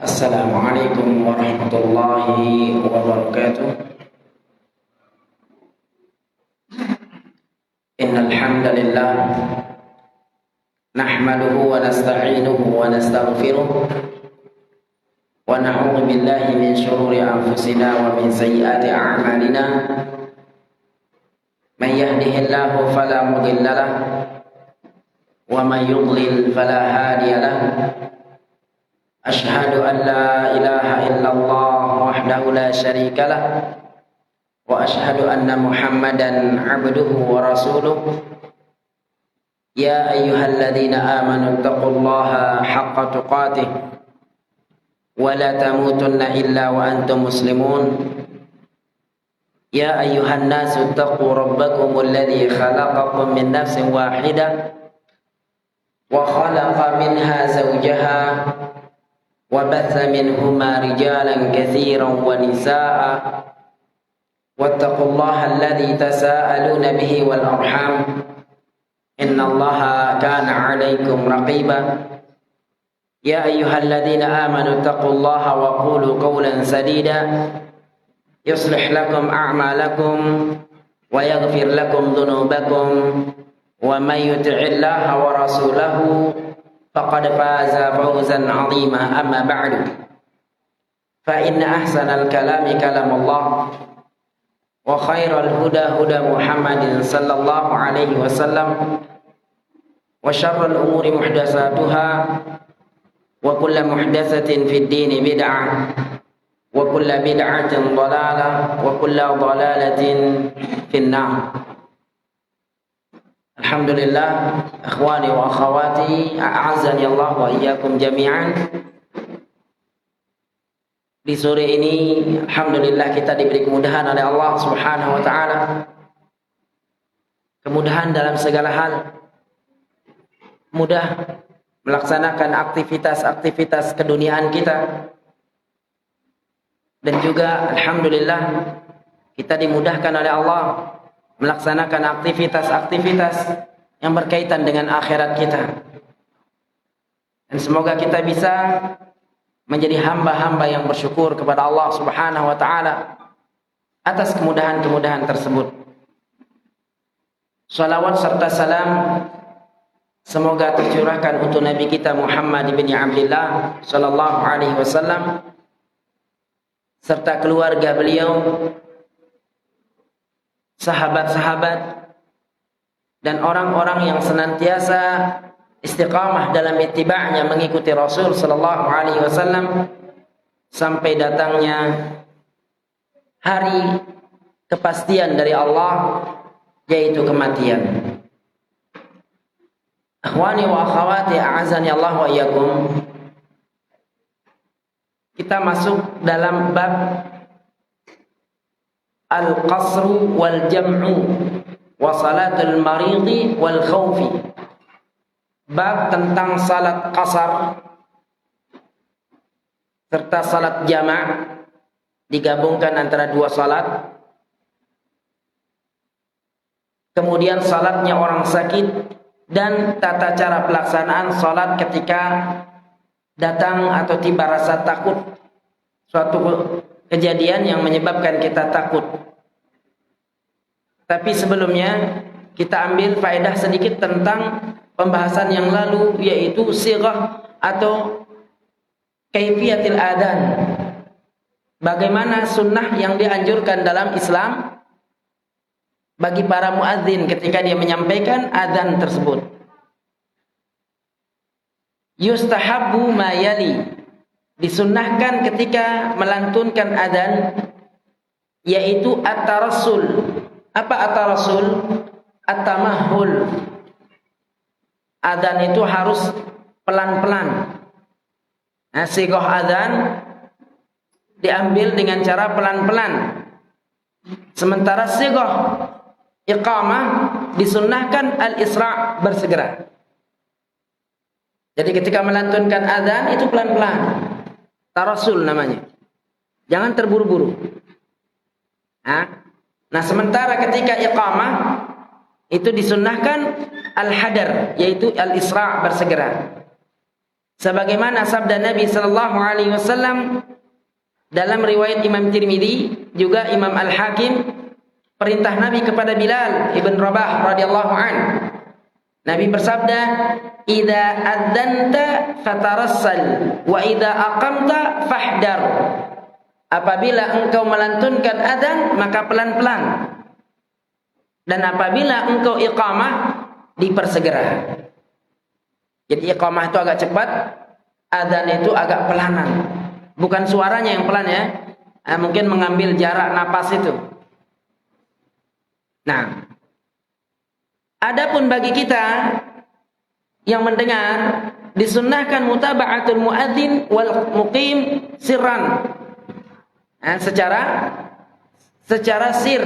Assalamualaikum warahmatullahi wabarakatuh. Innal hamdalillah nahmaduhu wa nasta'inuhu wa nastaghfiruh wa na'udzu billahi min shururi anfusina wa min sayyiati a'malina. May yahdihillahu fala mudilla lahu wa may yudlil fala hadiya lahu. Ashhadu an la ilaha illallah wahdahu la syarika lah wa ashhadu anna Muhammadan abduhu wa rasuluh. Ya ayyuhalladzina amanu taqullaha haqqa tuqatih wa la tamutunna illa wa antum muslimun. Ya ayyuhan nasu taqu rabbakumul ladzi khalaqakum min nafsin wahidah wa khalaqa minha zawjaha وبث منهما رجالا كثيرا ونساء واتقوا الله الذي تساءلون به والأرحام إن الله كان عليكم رقيبا يا أيها الذين آمنوا اتقوا الله وقولوا قولا سديدا يصلح لكم أعمالكم ويغفر لكم ذنوبكم ومن يطع الله ورسوله faqad faza fawzan 'azima. Amma ba'du, fa inna ahsanal kalami kalamullah wa khairal huda huda Muhammadin sallallahu alaihi wasallam wa syarrul umuri muhdatsatuha wa kullu muhdatsatin fid din bid'ah wa kullu bid'atin dhalalah wa kullu dhalalatin fin nar. Alhamdulillah, akhwani wa akhawati, a'azzani Allah wa iyyakum jami'an. Di sore ini alhamdulillah kita diberi kemudahan oleh Allah Subhanahu wa taala. Kemudahan dalam segala hal. Mudah melaksanakan aktivitas-aktivitas keduniaan kita. Dan juga alhamdulillah kita dimudahkan oleh Allah melaksanakan aktivitas-aktivitas yang berkaitan dengan akhirat kita. Dan semoga kita bisa menjadi hamba-hamba yang bersyukur kepada Allah Subhanahu wa taala atas kemudahan-kemudahan tersebut. Salawat serta salam semoga tercurahkan untuk Nabi kita Muhammad bin Abdullah sallallahu alaihi wasallam serta keluarga beliau, sahabat-sahabat, dan orang-orang yang senantiasa istiqamah dalam ittiba'nya, mengikuti Rasul sallallahu alaihi wasallam sampai datangnya hari kepastian dari Allah, yaitu kematian. Akhwani wa akhawati, a'azani Allah wa iyyakum. Kita masuk dalam bab al-qasru wal jam'u wa salatul maridi wal khawfi. Bab tentang salat qasar serta salat jama', digabungkan antara dua salat. Kemudian salatnya orang sakit dan tata cara pelaksanaan salat ketika datang atau tiba rasa takut, suatu kejadian yang menyebabkan kita takut. Tapi sebelumnya kita ambil faedah sedikit tentang pembahasan yang lalu, yaitu sighah atau kaifiyatil adzan. Bagaimana sunnah yang dianjurkan dalam Islam bagi para muadzin ketika dia menyampaikan adzan tersebut. Yustahabbu ma yali, disunnahkan ketika melantunkan adzan, yaitu at-tarassul. Apa at-tarassul? At-tamahul. Adzan itu harus pelan-pelan. Nah, sighah adzan diambil dengan cara pelan-pelan. Sementara sighah iqamah disunnahkan al-isra', bersegera. Jadi ketika melantunkan adzan itu pelan-pelan. Tarassul namanya. Jangan terburu-buru. Nah, sementara ketika iqamah itu disunnahkan al-hadar, yaitu al-isra', bersegera. Sebagaimana sabda Nabi sallallahu alaihi wasallam dalam riwayat Imam Tirmidzi, juga Imam Al-Hakim, perintah Nabi kepada Bilal ibn Rabah radhiyallahu an. Nabi bersabda, "Idza adzanta fatarassal wa idza aqamta fahdar." Apabila engkau melantunkan adzan, maka pelan-pelan. Dan apabila engkau iqamah, dipersegera. Jadi iqamah itu agak cepat, adzan itu agak pelanan. Bukan suaranya yang pelan ya. Mungkin mengambil jarak napas itu. Nah, adapun bagi kita yang mendengar, disunnahkan mutaba'atul muadzin wal muqim sirran. Secara sir.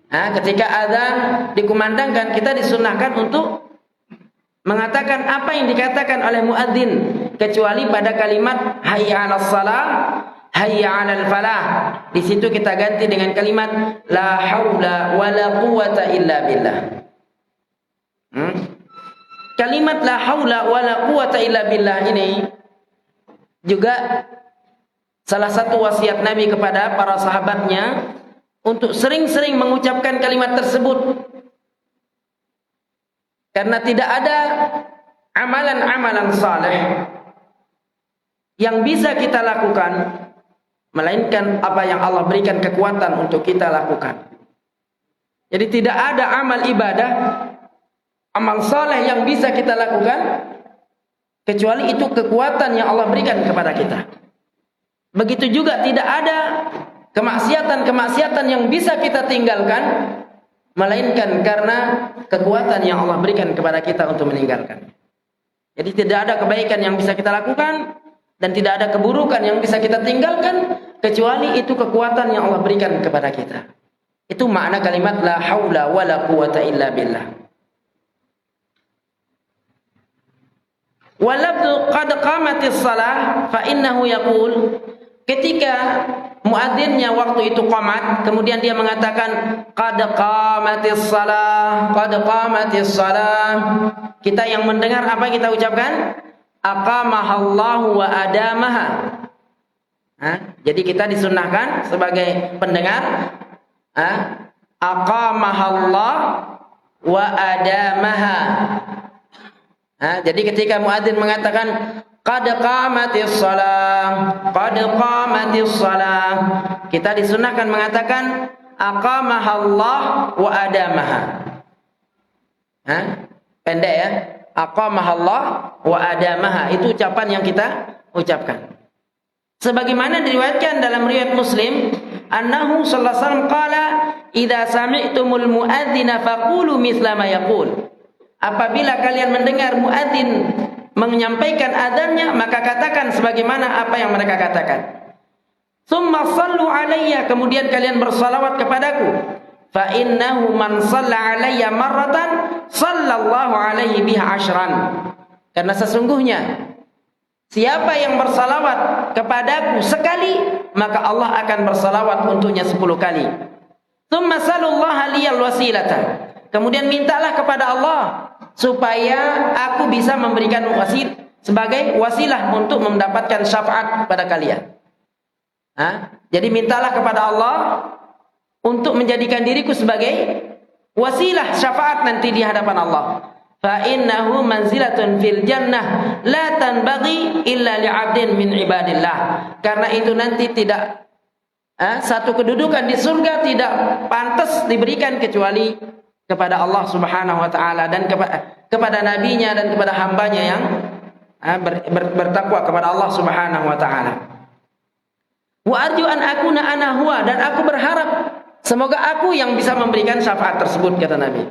Ketika adzan dikumandangkan, kita disunnahkan untuk mengatakan apa yang dikatakan oleh muadzin, kecuali pada kalimat hayya 'alas shalah, hayya 'alal falah. Di situ kita ganti dengan kalimat la haula wala quwata illa billah. Kalimat la haula wala quwata illa billah ini juga salah satu wasiat Nabi kepada para sahabatnya untuk sering-sering mengucapkan kalimat tersebut. Karena tidak ada amalan-amalan saleh yang bisa kita lakukan melainkan apa yang Allah berikan kekuatan untuk kita lakukan. Jadi tidak ada amal ibadah, amal saleh yang bisa kita lakukan kecuali itu kekuatan yang Allah berikan kepada kita. Begitu juga tidak ada kemaksiatan-kemaksiatan yang bisa kita tinggalkan melainkan karena kekuatan yang Allah berikan kepada kita untuk meninggalkan. Jadi tidak ada kebaikan yang bisa kita lakukan dan tidak ada keburukan yang bisa kita tinggalkan kecuali itu kekuatan yang Allah berikan kepada kita. Itu makna kalimat la haula wala quwata illa billah. Walabdu qad qamatis shalah fa innahu yaqul, ketika muadzinnya waktu itu qamat, kemudian dia mengatakan qad qamatis shalah, qad qamatis shalah. Kita yang mendengar apa kita ucapkan? Aqamahallahu wa adamaha. Jadi kita disunnahkan sebagai pendengar, aqamahallah wa adamaha. Jadi ketika muadzin mengatakan qad qamatis shalah, qad qamatis shalah, kita disunnahkan mengatakan aqamahallah wa adamaha. Pendek ya. Aqamahallah wa adamaha, itu ucapan yang kita ucapkan. Sebagaimana diriwayatkan dalam riwayat Muslim, annahu sallallahu alaihi wasallam qala, "Idza sami'tumul muadzina faqulu mithla ma yaqul." Apabila kalian mendengar muadzin menyampaikan adzannya, maka katakan sebagaimana apa yang mereka katakan. Tsumma shallu alayya, kemudian kalian bersalawat kepadaku. Fa innahu man shalla alayya marratan sallallahu alaihi biha asyran. Karena sesungguhnya siapa yang bersalawat kepadaku sekali, maka Allah akan bersalawat untuknya 10 kali. Tsumma sallallahu liyal wasilata. Kemudian mintalah kepada Allah supaya aku bisa memberikan sebagai wasilah untuk mendapatkan syafaat pada kalian. Jadi mintalah kepada Allah untuk menjadikan diriku sebagai wasilah syafaat nanti di hadapan Allah. Fa innahu manzilatun fil jannah la tanbaghi illa li'abdin min ibadillah. Karena itu nanti tidak satu kedudukan di surga tidak pantas diberikan kecuali kepada Allah Subhanahu wa taala dan kepada nabinya dan kepada hambanya yang bertakwa kepada Allah Subhanahu wa taala. Wa arju an akuna ana huwa, dan aku berharap semoga aku yang bisa memberikan syafaat tersebut, kata Nabi.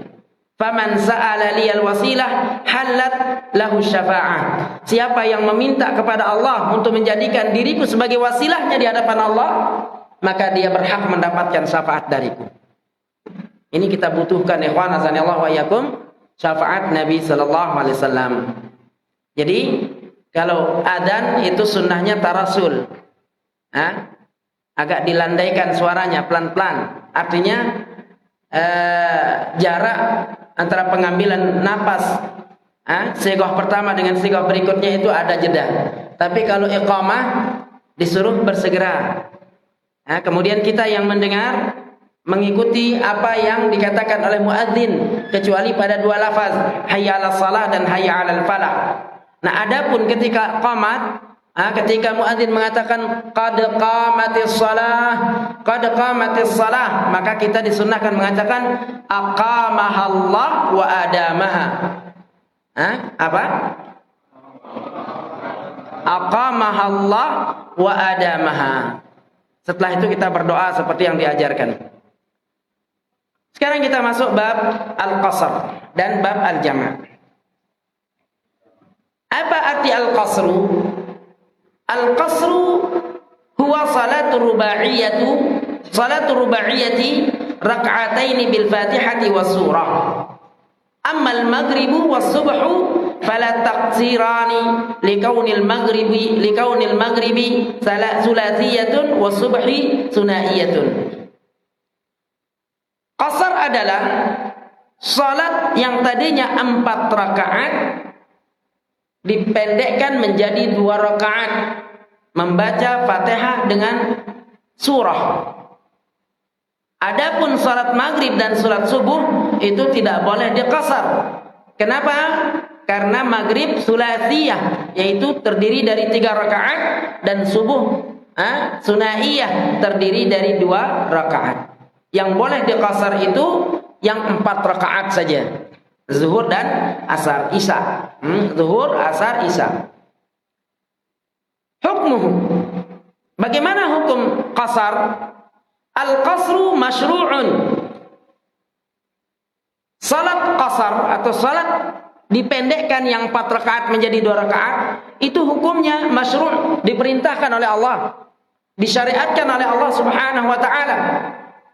Faman sa'ala liyal wasilah halat lahu syafa'ah. Siapa yang meminta kepada Allah untuk menjadikan diriku sebagai wasilahnya di hadapan Allah, maka dia berhak mendapatkan syafaat dariku. Ini kita butuhkan, ikhwan azanillahu wa iyyakum, syafaat Nabi sallallahu alaihi wasallam. Jadi kalau adzan itu sunnahnya tarasul. Agak dilandaikan suaranya pelan-pelan. Artinya jarak antara pengambilan napas Sighah pertama dengan sighah berikutnya itu ada jeda. Tapi kalau iqamah disuruh bersegera. Kemudian kita yang mendengar mengikuti apa yang dikatakan oleh muadzin kecuali pada dua lafaz, hayya 'alas shalah dan hayya 'alal falah. Nah, adapun ketika qamat, ketika muadzin mengatakan qad qamatis shalah, maka kita disunnahkan mengatakan aqamahallah wa adamaha. Apa? Aqamahallah wa adamaha. Setelah itu kita berdoa seperti yang diajarkan. Sekarang kita masuk bab al-qasr dan bab al-jama'. Apa arti al-qasru? Al-qasru huwa salatu rubaiyati rak'ataini bil fatihati was surah. Amma al-maghribu was subhu fala taqsirani likaunil maghribi sulatsiyatun was subhi sunaiyatun. Qasar adalah salat yang tadinya 4 rakaat dipendekkan menjadi 2 rakaat, membaca Fatihah dengan surah. Adapun salat maghrib dan salat subuh itu tidak boleh diqasar. Kenapa? Karena maghrib sulatsiyah, yaitu terdiri dari 3 rakaat, dan subuh sunaiyah terdiri dari 2 rakaat. Yang boleh diqasar itu yang 4 rakaat saja. Zuhur dan asar, isya. Zuhur, asar, isya. Hukmuhu. Bagaimana hukum qasar? Al-qasru masyru'un. Salat qasar atau salat dipendekkan yang 4 rakaat menjadi 2 rakaat, itu hukumnya masyru', diperintahkan oleh Allah, disyariatkan oleh Allah Subhanahu wa taala.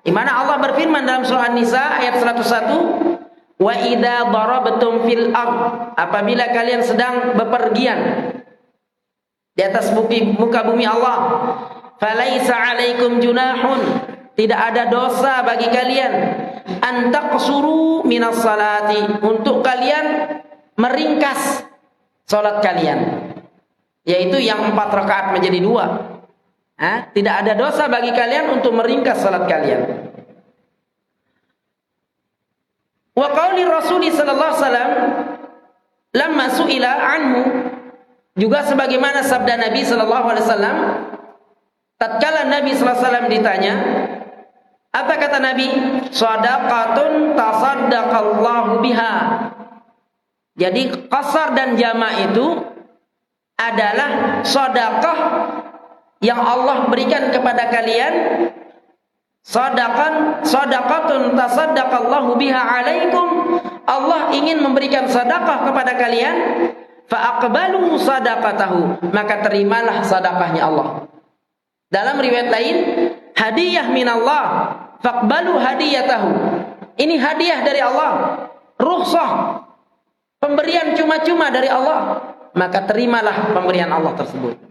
Di mana Allah berfirman dalam surah An-Nisa ayat 101, "Wa idza darabtum fil ard", apabila kalian sedang bepergian di atas muka bumi Allah, "Falaisa 'alaikum junahun", tidak ada dosa bagi kalian, "an taqsuru minas salati", untuk kalian meringkas salat kalian, yaitu yang 4 rakaat menjadi 2. Tidak ada dosa bagi kalian untuk meringkas salat kalian. Wa qauli Rasul sallallahu alaihi wasallam lamma su'ila anhu, juga sebagaimana sabda Nabi sallallahu alaihi wasallam tatkala Nabi sallallahu alaihi wasallam ditanya, apa kata Nabi? Shadaqatun tasaddaqallahu biha. Jadi qasar dan jama' itu adalah sedekah yang Allah berikan kepada kalian. Shadaqatun tasaddaqallahu biha alaikum. Allah ingin memberikan sedekah kepada kalian. Fa aqbalu sadaqatahu, maka terimalah sedekahnya Allah. Dalam riwayat lain, hadiah minallah faqbalu hadiyatahu. Ini hadiah dari Allah, rukhsah, pemberian cuma-cuma dari Allah, maka terimalah pemberian Allah tersebut.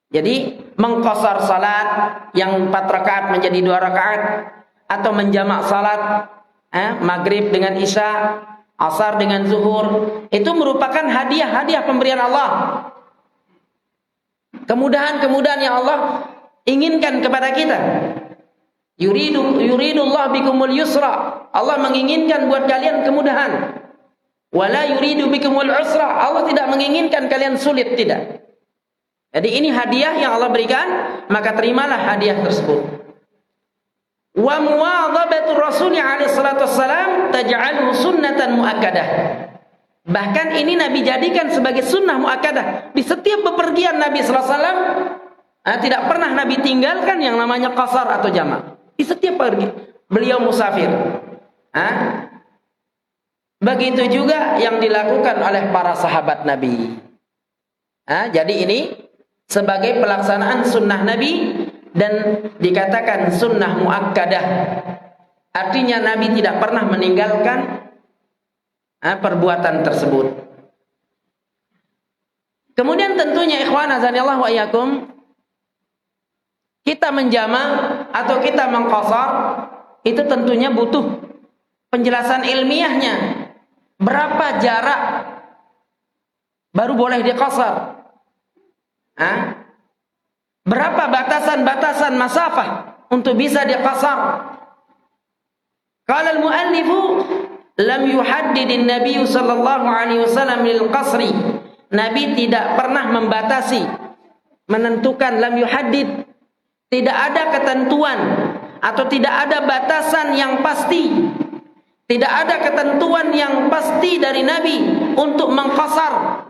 Jadi mengqasar salat yang 4 rakaat menjadi 2 rakaat, atau menjamak salat maghrib dengan isya, asar dengan zuhur, itu merupakan hadiah pemberian Allah. Kemudahan-kemudahan yang Allah inginkan kepada kita. Yuridullah bikumul yusra. Allah menginginkan buat kalian kemudahan. Wala yuridu bikumul usra. Allah tidak menginginkan kalian sulit, tidak. Jadi ini hadiah yang Allah berikan, maka terimalah hadiah tersebut. Wa muwadhabatu Rasul alaihi salatu wassalam taj'aluhu sunnatan muakkadah. Bahkan ini Nabi jadikan sebagai sunnah muakkadah. Di setiap bepergian Nabi sallallahu alaihi wasallam tidak pernah Nabi tinggalkan yang namanya qasar atau jama'. Di setiap pergi beliau musafir. Begitu juga yang dilakukan oleh para sahabat Nabi. Jadi ini sebagai pelaksanaan sunnah Nabi, dan dikatakan sunnah muakkadah. Artinya Nabi tidak pernah meninggalkan perbuatan tersebut. Kemudian tentunya ikhwan azanillah wa iyyakum, kita menjama atau kita mengqasar itu tentunya butuh penjelasan ilmiahnya. Berapa jarak baru boleh diqasar. Berapa batasan-batasan masafah untuk bisa diqasar? Qala al-muallifu lam yuhaddidin Nabi sallallahu alaihi wasallam lil qasri. Nabi tidak pernah membatasi, menentukan, lam yuhaddid. Tidak ada ketentuan atau tidak ada batasan yang pasti. Tidak ada ketentuan yang pasti dari Nabi untuk mengqasar.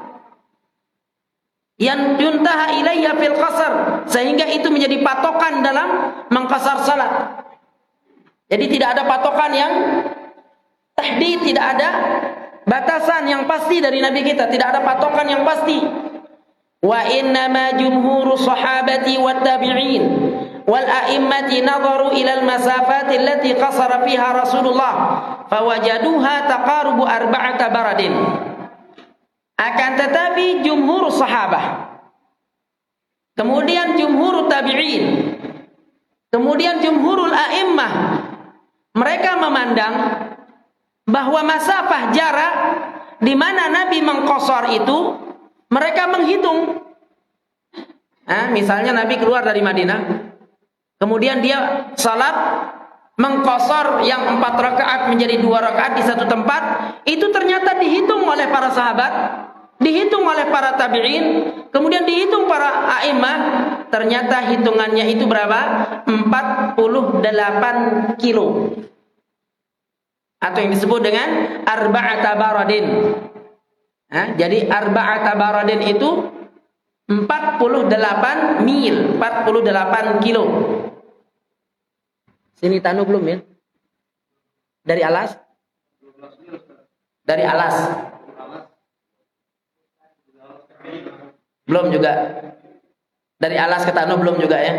Yang yuntaha ilayya fil qasar, sehingga itu menjadi patokan dalam mengqasar salat. Jadi tidak ada patokan yang tahdid, tidak ada batasan yang pasti dari Nabi kita, tidak ada patokan yang pasti. Wa innama jumhuru sahabati wat tabi'in wal a'immati nadharu ila al masafati allati qasara fiha Rasulullah fawajaduha taqarubu arba'ata baradin. Akan tetapi jumhur sahabah, kemudian jumhur tabi'in, kemudian jumhurul a'immah, mereka memandang bahwa masafah jarak di mana Nabi mengqasar itu mereka menghitung. Misalnya Nabi keluar dari Madinah, kemudian dia salat mengqasar yang 4 rakaat menjadi 2 rakaat di satu tempat, itu ternyata dihitung oleh para sahabat, dihitung oleh para tabi'in, kemudian dihitung para a'immah, ternyata hitungannya itu berapa? 48 kilo. Atau yang disebut dengan arba'ata baradin. Jadi arba'ata baradin itu 48 mil, 48 kilo. Sini Tanu belum ya? Dari Alas? Dari Alas. Belum juga. Dari Alas ke Tanu belum juga ya?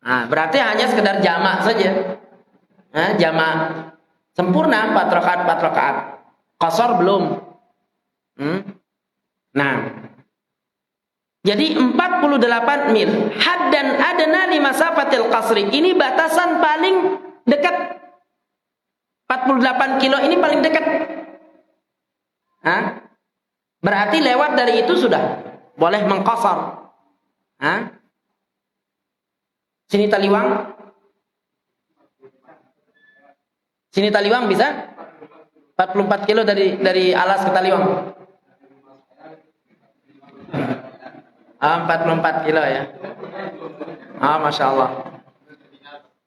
Berarti hanya sekedar jamak saja. Jamak sempurna 4 rakaat 4 rakaat. Qasar belum. Jadi 48 mil. Haddan adna li masafatil qasri. Ini batasan paling dekat. 48 kilo ini paling dekat. Berarti lewat dari itu sudah boleh mengqasar. Sini Taliwang. Sini Taliwang bisa? 44 kilo dari Alas ke Taliwang. 44 kilo ya. Masya Allah.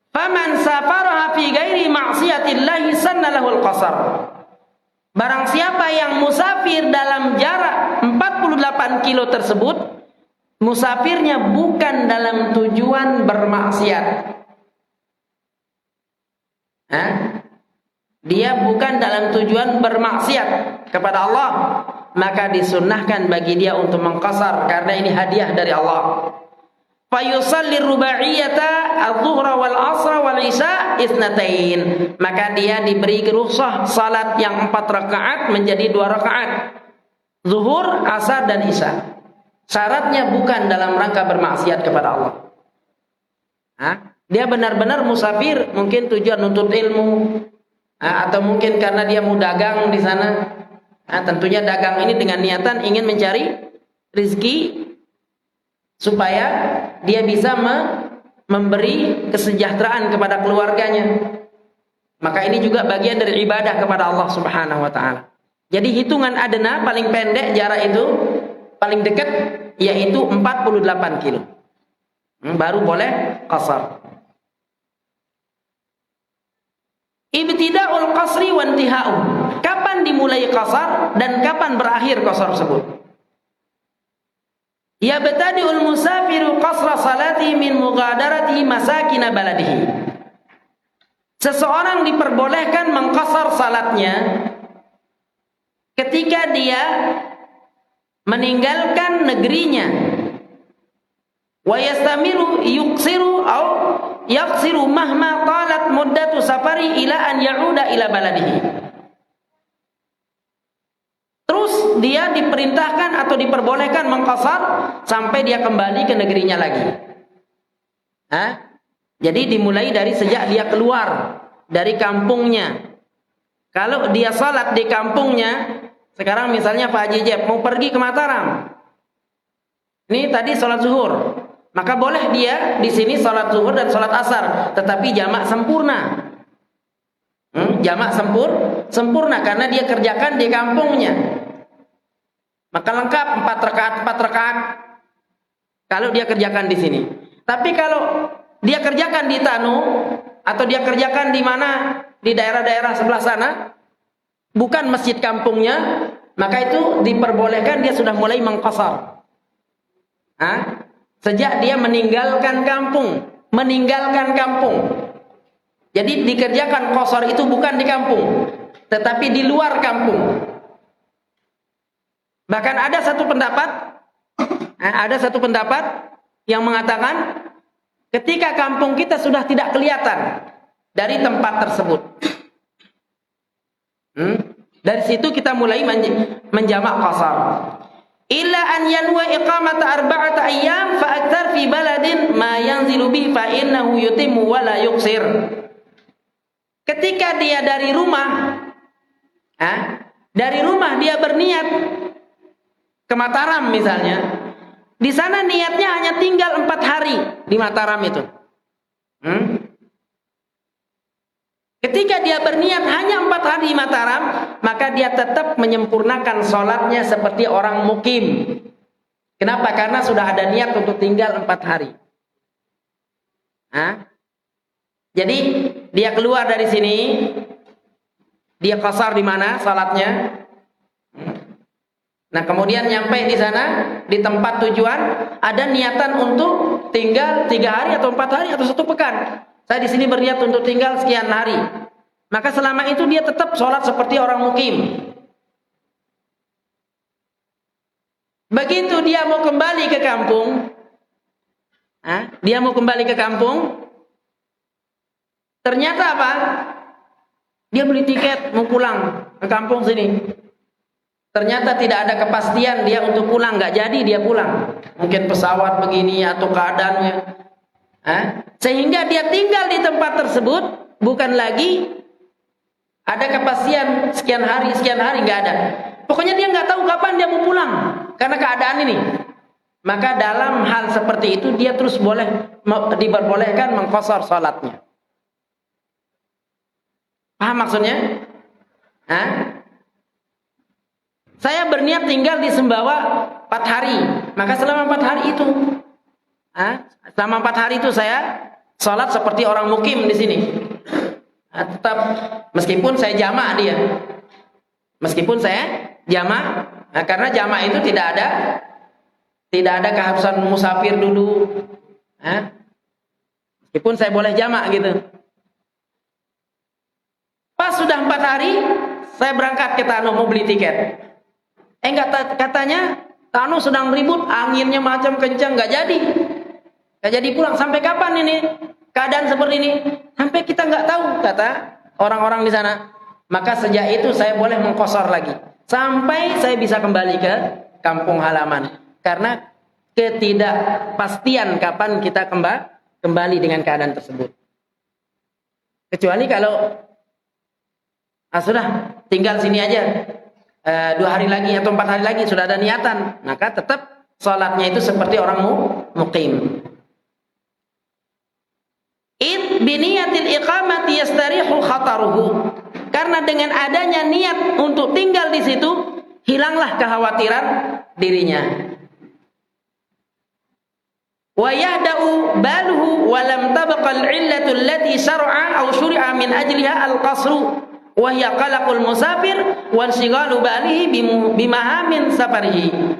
Faman safaraha fi ghairi ma'siyatillahi sanna lahul qasar. Barang siapa yang musafir dalam jarak 48 kilo tersebut, musafirnya bukan dalam tujuan bermaksiat. Dia bukan dalam tujuan bermaksiat kepada Allah, maka disunnahkan bagi dia untuk mengqasar karena ini hadiah dari Allah. Fa yusalli rubaiyata adz-dzuhra wal 'ashra wal 'isya itsnatain. Maka dia diberi rukhsah salat yang 4 rakaat menjadi 2 rakaat. Zuhur, asar dan isya. Syaratnya bukan dalam rangka bermaksiat kepada Allah. Dia benar-benar musafir, mungkin tujuan nuntut ilmu, atau mungkin karena dia mau dagang di sana. Tentunya dagang ini dengan niatan ingin mencari rezeki supaya dia bisa memberi kesejahteraan kepada keluarganya. Maka ini juga bagian dari ibadah kepada Allah Subhanahu wa taala. Jadi hitungan adna paling pendek jarak itu paling dekat yaitu 48 kilo. Baru boleh qasar. Ibtida'ul qasri wa intiha'u. Kapan dimulai qasar dan kapan berakhir qasar tersebut? Yabtadi'ul musafiru qasra salati min mughadarati masakin baladihi. Seseorang diperbolehkan mengqasar salatnya ketika dia meninggalkan negerinya. Wa yastamiru yuqsiru au yaqsiru mahma qalat muddatu safari ila an ya'uda ila baladihi. Terus dia diperintahkan atau diperbolehkan mengqasar sampai dia kembali ke negerinya lagi. Jadi dimulai dari sejak dia keluar dari kampungnya. Kalau dia salat di kampungnya Sekarang misalnya Pak Haji Jeb mau pergi ke Mataram. Ini tadi sholat zuhur. Maka boleh dia di sini sholat zuhur dan sholat asar, tetapi jamak sempurna. Jamak sempurna karena dia kerjakan di kampungnya. Maka lengkap 4 rakaat kalau dia kerjakan di sini. Tapi kalau dia kerjakan di Tanu atau dia kerjakan di mana di daerah-daerah sebelah sana, bukan masjid kampungnya, maka itu diperbolehkan dia sudah mulai mengqasar. Sejak dia meninggalkan kampung. Jadi dikerjakan qasar itu bukan di kampung, tetapi di luar kampung. Bahkan ada satu pendapat yang mengatakan ketika kampung kita sudah tidak kelihatan dari tempat tersebut, dari situ kita mulai menjamak qasar. Illa an yanwa iqamata arba'ata ayyam fa akthar fi baladin ma yanzilu bihi fa innahu yutimmu wa la yuqsir. Ketika dia dari rumah dia berniat ke Mataram misalnya, di sana niatnya hanya tinggal 4 hari di Mataram itu. Ketika dia berniat hanya 4 hari di Mataram, maka dia tetap menyempurnakan sholatnya seperti orang mukim. Kenapa? Karena sudah ada niat untuk tinggal 4 hari. Jadi dia keluar dari sini, dia qasar di mana salatnya. Nah, kemudian nyampe di sana, di tempat tujuan, ada niatan untuk tinggal 3 hari atau 4 hari atau 1 pekan. Saya di sini berniat untuk tinggal sekian hari. Maka selama itu dia tetap sholat seperti orang mukim. Begitu dia mau kembali ke kampung, ternyata apa? Dia beli tiket mau pulang ke kampung sini. Ternyata tidak ada kepastian dia untuk pulang, nggak jadi dia pulang. Mungkin pesawat begini atau keadaannya. Sehingga dia tinggal di tempat tersebut, bukan lagi ada kepastian sekian hari, nggak ada. Pokoknya dia nggak tahu kapan dia mau pulang karena keadaan ini. Maka dalam hal seperti itu dia terus diperbolehkan mengqasar salatnya. Paham maksudnya? Saya berniat tinggal di Sumbawa 4 hari. Maka selama 4 hari itu, saya sholat seperti orang mukim di sini. Tetap meskipun saya jamak dia. Karena jamak itu tidak ada keharusan musafir dulu. Meskipun saya boleh jamak gitu. Pas sudah 4 hari, saya berangkat ke Tanu mau beli tiket. Katanya Tanu sedang ribut, anginnya macam kencang, nggak jadi pulang. Sampai kapan ini keadaan seperti ini? Sampai kita nggak tahu, kata orang-orang di sana. Maka sejak itu saya boleh mengqasar lagi sampai saya bisa kembali ke kampung halaman. Karena ketidakpastian kapan kita kembali dengan keadaan tersebut. Kecuali kalau sudah tinggal sini aja 2 hari lagi atau 4 hari lagi sudah ada niatan, maka tetap salatnya itu seperti orang muqim. Biniyatil iqamati yastarihu khataruhu. Karena dengan adanya niat untuk tinggal di situ, hilanglah kekhawatiran dirinya. Wa yahda'u baluhu wa lam tabqa al-'illatu allati syar'a aw syuri'a min ajliha al-qasru. Wahya qalaqul musafir wan sighalu balihi bimahamin safarihi.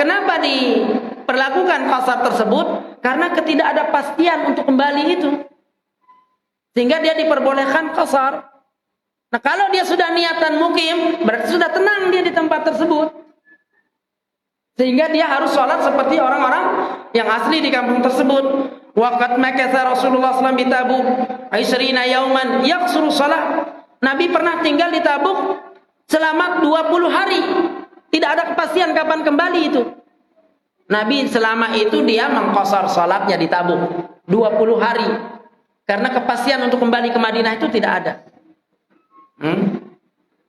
Kenapa diperlakukan qasar tersebut? Karena ketidakpastian untuk kembali itu, sehingga dia diperbolehkan qasar. Nah, kalau dia sudah niatan mukim, berarti sudah tenang dia di tempat tersebut, sehingga dia harus sholat seperti orang-orang yang asli di kampung tersebut. Waqat makatha Rasulullah SAW di Tabuk 20 yauman yaqsuru shalah. Nabi pernah tinggal di Tabuk selama 20 hari. Tidak ada kepastian kapan kembali itu. Nabi selama itu dia mengqasar salatnya di Tabuk 20 hari. Karena kepastian untuk kembali ke Madinah itu tidak ada.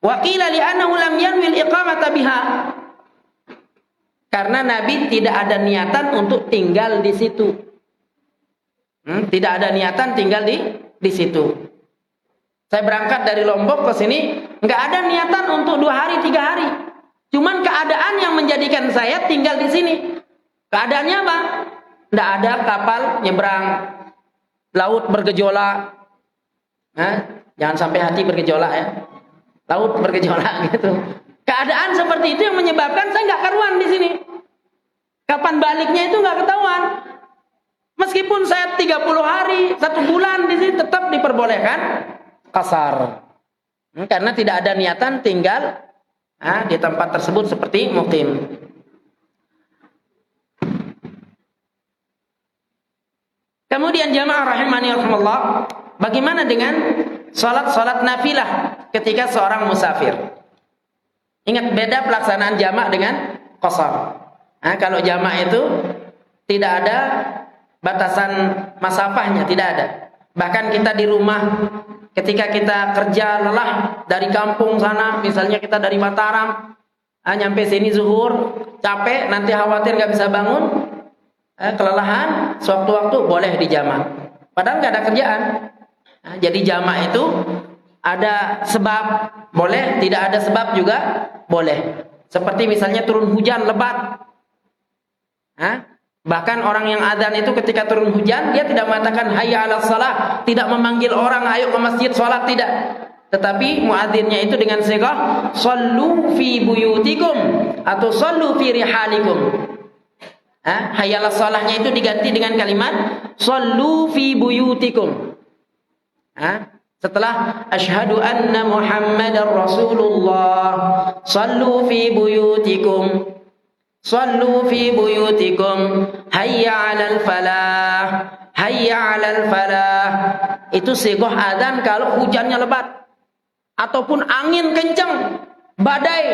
Wa qila li'annahu lam yanwi al-iqamata biha. Karena Nabi tidak ada niatan untuk tinggal di situ. Tidak ada niatan tinggal di situ. Saya berangkat dari Lombok ke sini, nggak ada niatan untuk 2 hari, 3 hari. Cuman keadaan yang menjadikan saya tinggal di sini. Keadaannya apa? Nggak ada kapal nyebrang, laut bergejolak. Jangan sampai hati bergejolak ya. Laut bergejolak gitu. Keadaan seperti itu yang menyebabkan saya nggak karuan di sini. Kapan baliknya itu nggak ketahuan. Meskipun saya 30 hari, 1 bulan di sini tetap diperbolehkan qasar. Karena tidak ada niatan tinggal di tempat tersebut seperti muqim. Kemudian jamaah rahimani rahimakumullah, bagaimana dengan salat nafilah ketika seorang musafir? Ingat beda pelaksanaan jamak dengan qasar. Kalau jamak itu tidak ada batasan masafahnya, tidak ada. Bahkan kita di rumah ketika kita kerja lelah dari kampung sana, misalnya kita dari Mataram, nyampe sini zuhur, capek, nanti khawatir nggak bisa bangun, kelelahan, sewaktu-waktu boleh dijamak. Padahal nggak ada kerjaan. Jadi jamak itu ada sebab boleh, tidak ada sebab juga boleh. Seperti misalnya turun hujan lebat. Bahkan orang yang adzan itu ketika turun hujan, dia tidak mengatakan hayya 'alas shalah, tidak memanggil orang ayo ke masjid salat, tidak. Tetapi muadzinnya itu dengan sighah shallu fi buyutikum atau shallu fi rihalikum. Hayya 'alas shalahnya itu diganti dengan kalimat shallu fi buyutikum. Setelah asyhadu anna Muhammadar Rasulullah, shallu fi buyutikum. Sallu fi buyutikum, hayya 'alal falah, hayya 'alal falah. Itu sighah adzan kalau hujannya lebat ataupun angin kencang, badai.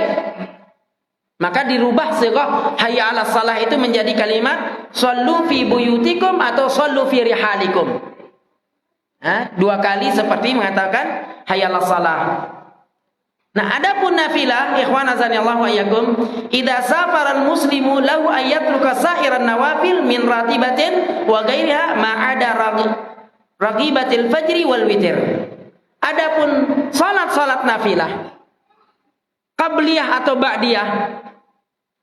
Maka dirubah sighah hayya 'alas shalah itu menjadi kalimat sallu fi buyutikum atau sallu fi rihalikum. 2 kali seperti mengatakan hayya 'alas shalah. Nah, adapun nafilah, ikhwan azanillahu wa iyyakum, idza safara al-muslimu lahu ayatruka sa'iran nawafil min ratibatin wa ghairiha ma 'ada ragibatil fajri wal witir. Adapun salat nafilah, qabliyah atau ba'diyah,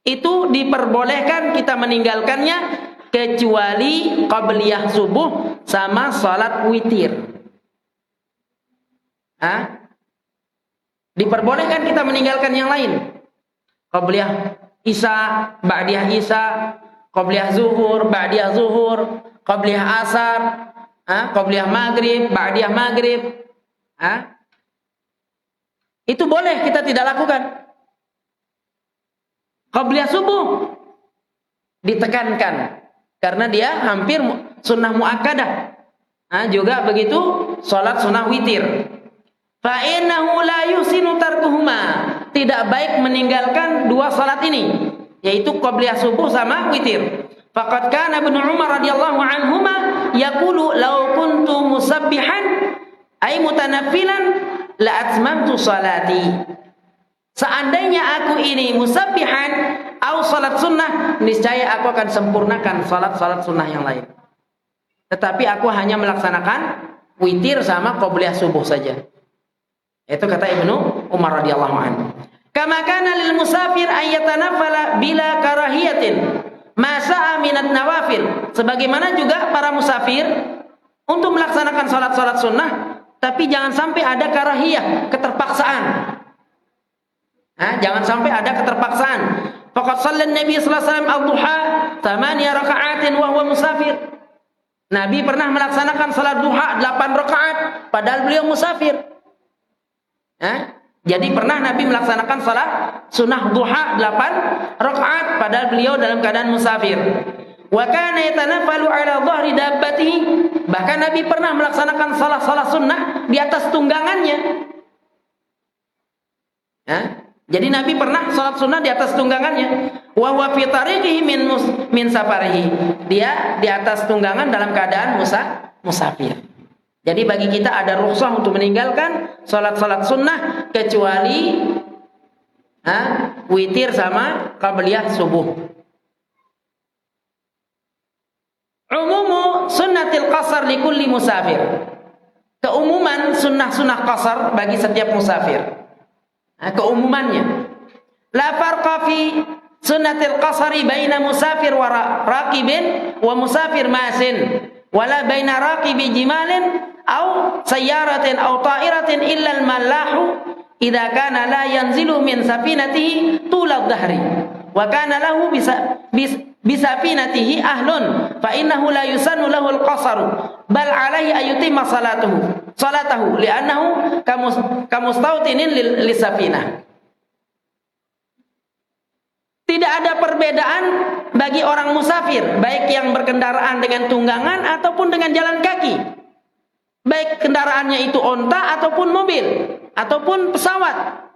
itu diperbolehkan kita meninggalkannya kecuali qabliyah subuh sama salat witir. Diperbolehkan kita meninggalkan yang lain. Qabliyah Isya, ba'diyah Isya, qabliyah zuhur, ba'diyah zuhur, qabliyah asar, qabliyah maghrib, ba'diyah maghrib. Itu boleh kita tidak lakukan. Qabliyah subuh ditekankan karena dia hampir sunnah muakkadah. Juga begitu salat sunnah witir. Fa innahu la yusinu tarkuhuma. Tidak baik meninggalkan 2 salat ini, yaitu qabliyah subuh sama witir. Faqad kana Ibnu Umar radhiyallahu anhuma yaqulu law kuntu musabbihan ay mutanaffilan la atmamtu salati. Seandainya aku ini musabbihan atau salat sunnah, niscaya aku akan sempurnakan salat-salat sunnah yang lain. Tetapi aku hanya melaksanakan witir sama qabliyah subuh saja. Itu kata Ibnu Umar radhiyallahu anhu. Kama kana lil musafir ayatanaffala bila karahiyatin ma sa'a minat nawafil. Sebagaimana juga para musafir untuk melaksanakan salat-salat sunnah, tapi jangan sampai ada karahiyah, keterpaksaan. Jangan sampai ada keterpaksaan. Faqad shallan Nabi sallallahu alaihi wasallam ad-duha 8 raka'atin wa huwa musafir. Nabi pernah melaksanakan salat duha 8 rakaat padahal beliau musafir. Jadi pernah Nabi melaksanakan salat sunnah duha 8 rakaat padahal beliau dalam keadaan musafir. Wa kana yatanaffalu ala dhahri dabbatihi. Bahkan Nabi pernah melaksanakan salat sunnah di atas tunggangannya. Jadi Nabi pernah salat sunnah di atas tunggangannya. Wa huwa fi tariqihi min safarihi. Dia di atas tunggangan dalam keadaan musafir. Jadi bagi kita ada rukhsah untuk meninggalkan salat-salat sunnah kecuali witir sama qabliyah subuh. Umumu sunnatil qasar li kulli musafir. Keumuman sunnah-sunnah qasar bagi setiap musafir. Keumumannya. La farqa fi sunnatil qasari baina musafir wa raqibin wa musafir masin. Wala baina raqibi jimalin aw sayyaratin aw ta'iratin illa al-mallahu idza kana la yanzilu min safinatihi tulad dhahri wa kana lahu bisafinatihi ahlun fa innahu la yusannu lahu al-qasaru bal alaihi ayutimma salatahu li'annahu kamustawtinin lisafinah. Tidak ada perbedaan bagi orang musafir, baik yang berkendaraan dengan tunggangan ataupun dengan jalan kaki. Baik kendaraannya itu onta ataupun mobil ataupun pesawat.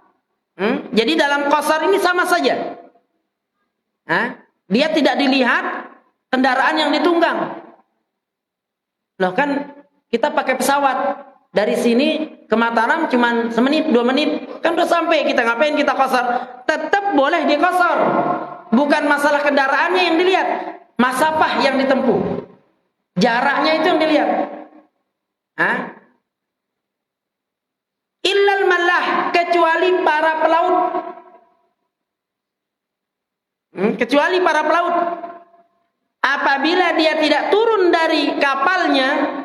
Jadi dalam qasar ini sama saja. Dia tidak dilihat kendaraan yang ditunggang. Loh kan kita pakai pesawat dari sini ke Mataram cuman semenit 2 menit kan udah sampai, kita ngapain kita qasar? Tetap boleh di qasar. Bukan masalah kendaraannya yang dilihat, masafah yang ditempuh, jaraknya itu yang dilihat. Illal mallah, kecuali para pelaut. Kecuali para pelaut. Apabila dia tidak turun dari kapalnya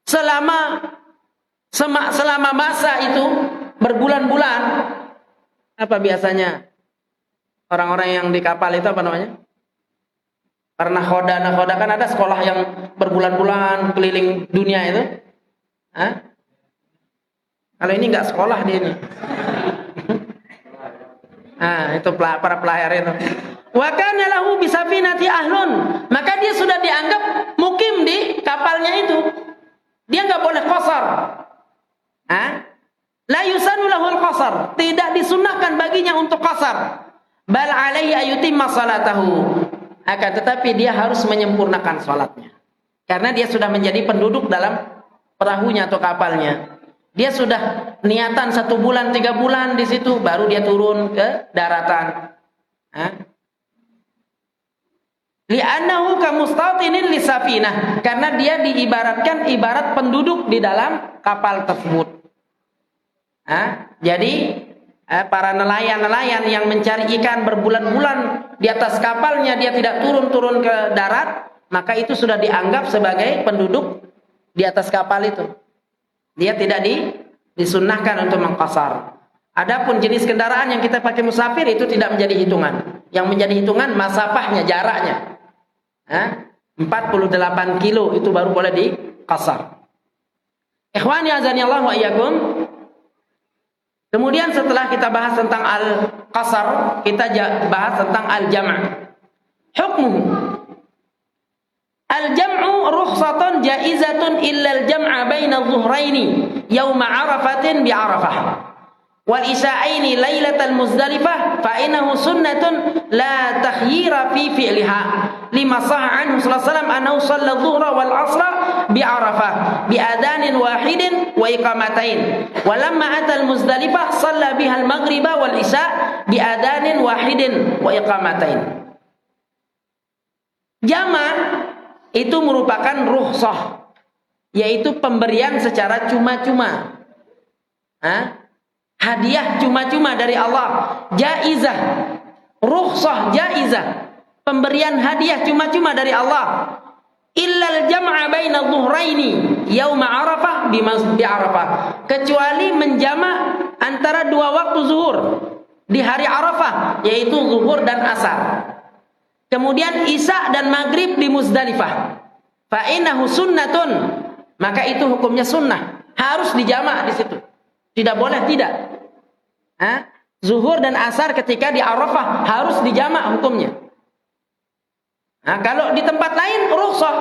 selama masa itu berbulan-bulan, apa biasanya orang-orang yang di kapal itu apa namanya? Karena nakhoda kan ada sekolah yang berbulan-bulan keliling dunia itu. Kalau ini nggak sekolah dia ini. Itu para pelayar itu. Wa kana lahu bisafinati ahlun, maka dia sudah dianggap mukim di kapalnya itu. Dia nggak boleh qasar. La yusanu lahul qasar, tidak disunnahkan baginya untuk qasar. Bal alaihi ayutimma salatahu, akan tetapi dia harus menyempurnakan salatnya. Karena dia sudah menjadi penduduk dalam perahunya atau kapalnya. Dia sudah niatan 1 bulan, 3 bulan di situ, baru dia turun ke daratan. Li'annahu kamustawtinin lisafinah, karena dia diibaratkan ibarat penduduk di dalam kapal tersebut. Jadi para nelayan-nelayan yang mencari ikan berbulan-bulan di atas kapalnya, dia tidak turun ke darat, maka itu sudah dianggap sebagai penduduk di atas kapal itu. Dia tidak disunnahkan untuk mengqasar. Adapun jenis kendaraan yang kita pakai musafir itu tidak menjadi hitungan. Yang menjadi hitungan masafahnya, jaraknya. 48 kilo itu baru boleh diqasar. Ikhwani azani Allah wa iyyakum. Kemudian setelah kita bahas tentang al-qasar, kita bahas tentang al-jam'. Hukmuhu. Al-jam'u rukhsatun jaizatun illa al-jam'a baina adh-dhuhraini yauma 'arafatin bi 'arafah wal isa'aini lailatal muzdalifah fa innahu sunnatun la takhyira fi fi'liha lima sahha anhu sallallahu alaihi wasallam annahu shalla adh-dhuhra wal 'ashra bi 'arafah bi adhanin wahidin wa iqamatain wa lamma ata al-muzdalifah shalla biha al-maghriba wal isya' bi adhanin wahidin wa iqamatain. Jama' itu merupakan rukhsah, yaitu pemberian secara cuma-cuma. Hadiah cuma-cuma dari Allah. Jaizah, rukhsah jaizah, pemberian hadiah cuma-cuma dari Allah. Illal jam'a baina adh-dhuhraini yauma 'arafah bi Arafah, kecuali menjama' antara 2 waktu zuhur di hari Arafah, yaitu zuhur dan asar. Kemudian isya dan maghrib di Muzdalifah. Fa innahu sunnatun, maka itu hukumnya sunnah, harus dijamak di situ. Tidak boleh tidak. Zuhur dan asar ketika di Arafah harus dijamak hukumnya. Kalau di tempat lain rukhsah,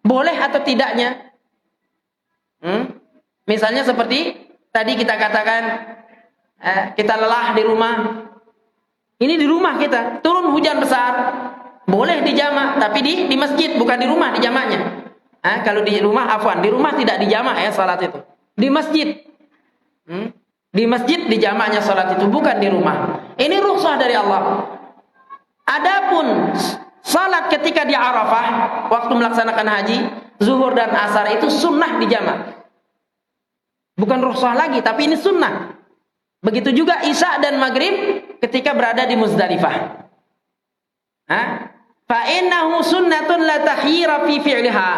boleh atau tidaknya. Misalnya seperti tadi kita katakan, kita lelah di rumah. Ini di rumah kita, turun hujan besar, boleh dijamak, tapi di masjid, bukan di rumah dijamaknya. Kalau di rumah, afwan, di rumah tidak dijamak ya salat itu. Di masjid. Di masjid dijamaknya salat itu, bukan di rumah. Ini rukhsah dari Allah. Adapun salat ketika di Arafah waktu melaksanakan haji, zuhur dan asar itu sunnah dijamak. Bukan rukhsah lagi, tapi ini sunnah. Begitu juga isya dan maghrib ketika berada di Muzdalifah. Fa innahu sunnatun la takhyira fi fi'liha.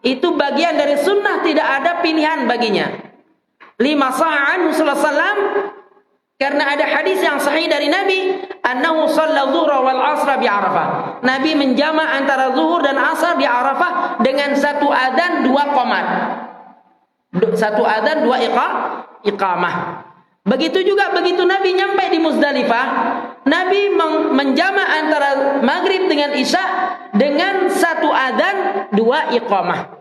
Itu bagian dari sunnah, tidak ada pilihan baginya. Lima saha'an Rasulullah sallam, karena ada hadis yang sahih dari Nabi, annahu shalla dhuhra wal asra bi Arafah. Nabi menjama' antara zuhur dan asar di Arafah dengan satu adzan, dua qomat. Satu adzan, dua iqamah. Begitu juga begitu Nabi nyampe di Muzdalifah, Nabi menjama' antara maghrib dengan isya dengan satu adzan, dua iqamah.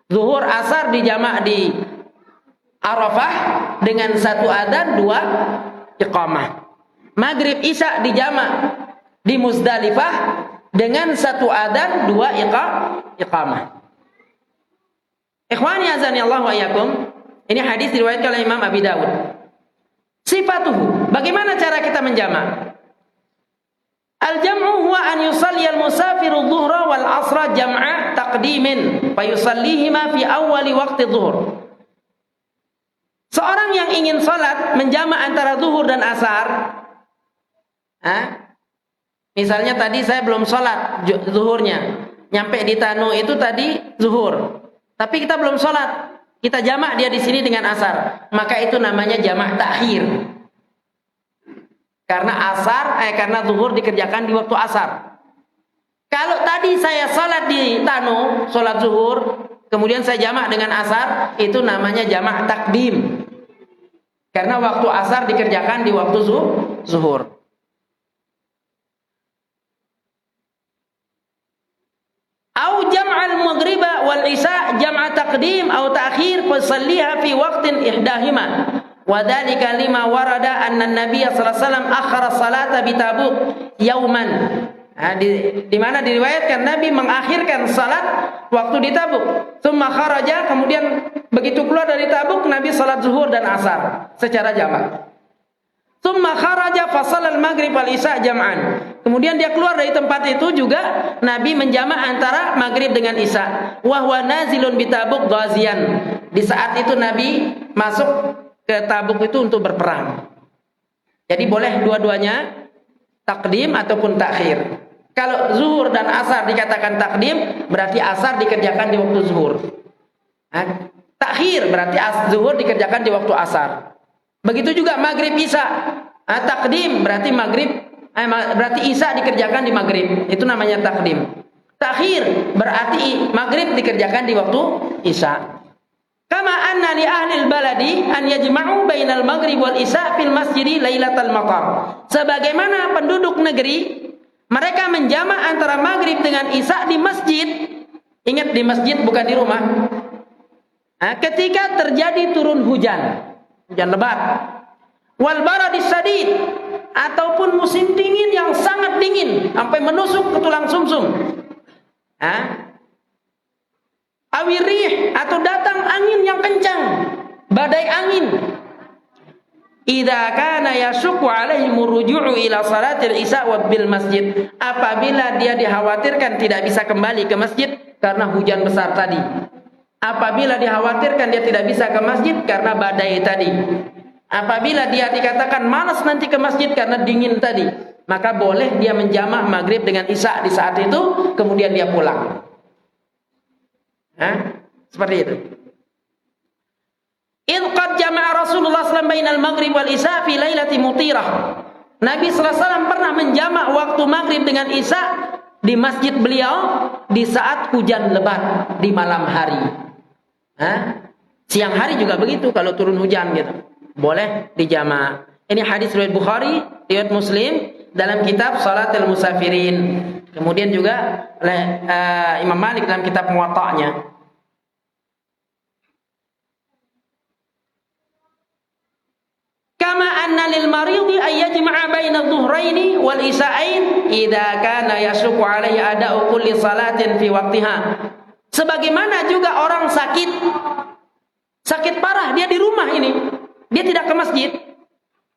Zuhur asar dijama' di Arafah dengan satu adzan, dua iqamah. Maghrib isya dijama' di Muzdalifah dengan satu adzan, dua iqamah. Ikhwani azani Allah wa iyyakum. Ini hadis diriwayatkan oleh Imam Abi Dawud. Sifatuhu, bagaimana cara kita menjama'? Al-jam'u huwa an yusalli al-musafiru dhuhra wal asra jam'a taqdimin fa yusallihima fi awwali waqti dhuhr. Seorang yang ingin salat menjama' antara zuhur dan asar, misalnya tadi saya belum salat zuhurnya, nyampe di Tanu itu tadi zuhur, tapi kita belum salat, kita jamak dia di sini dengan asar, maka itu namanya jamak takhir. Karena karena zuhur dikerjakan di waktu asar. Kalau tadi saya salat di Tanu, salat zuhur, kemudian saya jamak dengan asar, itu namanya jamak takdim. Karena waktu asar dikerjakan di waktu zuhur. Au jam'al maghriba wal isya jam'a taqdim au ta'khir fa salliha fi waqtin ihdahima. Wa dzalika lima warada anna an-nabiy sallallahu alaihi wasallam akhara salata bi Tabuk yauman. Di mana diriwayatkan Nabi mengakhirkan salat waktu di Tabuk. Tsumma kharaja, kemudian begitu keluar dari Tabuk Nabi salat zuhur dan asar secara jamak. Tsumma kharaja fa shallal maghrib wal isya jam'an. Kemudian dia keluar dari tempat itu juga Nabi menjamak antara maghrib dengan isya. Wa huwa nazilun bi Tabuk ghaziyan. Di saat itu Nabi masuk ke Tabuk itu untuk berperang. Jadi boleh dua-duanya, takdim ataupun takhir. Kalau zuhur dan asar dikatakan takdim, berarti asar dikerjakan di waktu zuhur. Takhir berarti zuhur dikerjakan di waktu asar. Begitu juga maghrib isya. Takdim berarti berarti isya dikerjakan di maghrib. Itu namanya takdim. Takhir berarti maghrib dikerjakan di waktu isya. Kama anna li ahlil baladi an yajma'u bainal maghrib wal isya fil masjidi lailatal matar. Sebagaimana penduduk negeri, mereka menjamak antara maghrib dengan isya di masjid. Ingat, di masjid bukan di rumah. Ketika terjadi turun hujan lebat, wal baradis sadid, ataupun musim dingin yang sangat dingin sampai menusuk ke tulang sumsum. Awirih, atau datang angin yang kencang, badai angin. Idza kana yashqu alaihim ruju'u ila salatil isya wa bil masjid. Apabila dia dikhawatirkan tidak bisa kembali ke masjid karena hujan besar tadi. Apabila dikhawatirkan dia tidak bisa ke masjid karena badai tadi. Apabila dia dikatakan malas nanti ke masjid karena dingin tadi, maka boleh dia menjamak maghrib dengan isya di saat itu, kemudian dia pulang. Seperti itu. Qad jama'a Rasulullah sallallahu alaihi wasallam bainal maghrib wal isya fi lailati mutirah. Nabi sallallahu alaihi wasallam pernah menjamak waktu maghrib dengan isya di masjid beliau di saat hujan lebat di malam hari. Siang hari juga begitu kalau turun hujan gitu. Boleh dijamak. Ini hadis riwayat Bukhari, riwayat Muslim dalam kitab Salatul Musafirin. Kemudian juga oleh Imam Malik dalam kitab Muwatta'nya. Kama anna lil maridi ay yajma'a baina adh-dhuhraini wal isa'ain idza kana yasuqu alaihi ada'u kulli salatin fi waqtiha. Sebagaimana juga orang sakit parah, dia di rumah ini, dia tidak ke masjid.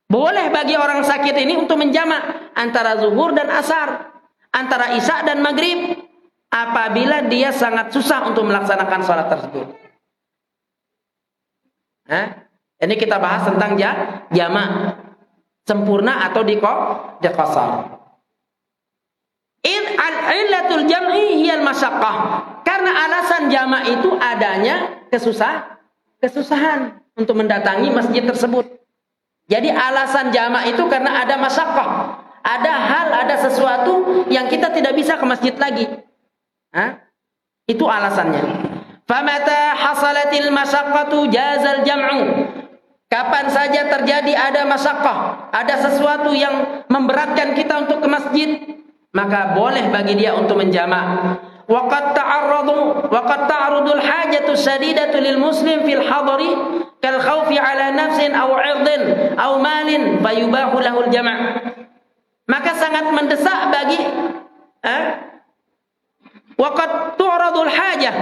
Boleh bagi orang sakit ini untuk menjamak antara zuhur dan asar, antara isya dan maghrib, apabila dia sangat susah untuk melaksanakan salat tersebut. Ini kita bahas tentang jamak sempurna atau diqasar. Illatul jam'i hiyal masyaqqah. Karena alasan jamak itu adanya kesusahan untuk mendatangi masjid tersebut. Jadi alasan jamak itu karena ada masyaqqah. Ada sesuatu yang kita tidak bisa ke masjid lagi. Itu alasannya. Famata hasalatil masyaqqatu jazal jam'u. Kapan saja terjadi ada masyaqqah, ada sesuatu yang memberatkan kita untuk ke masjid, maka boleh bagi dia untuk menjamak. Waqad ta'arudul hajatu shadidatu lil muslim fil hadari kal khawfi ala nafsin aw 'irdin aw malin fayubahu lahul jama'. Maka sangat mendesak bagi waqad tu'radul hajah,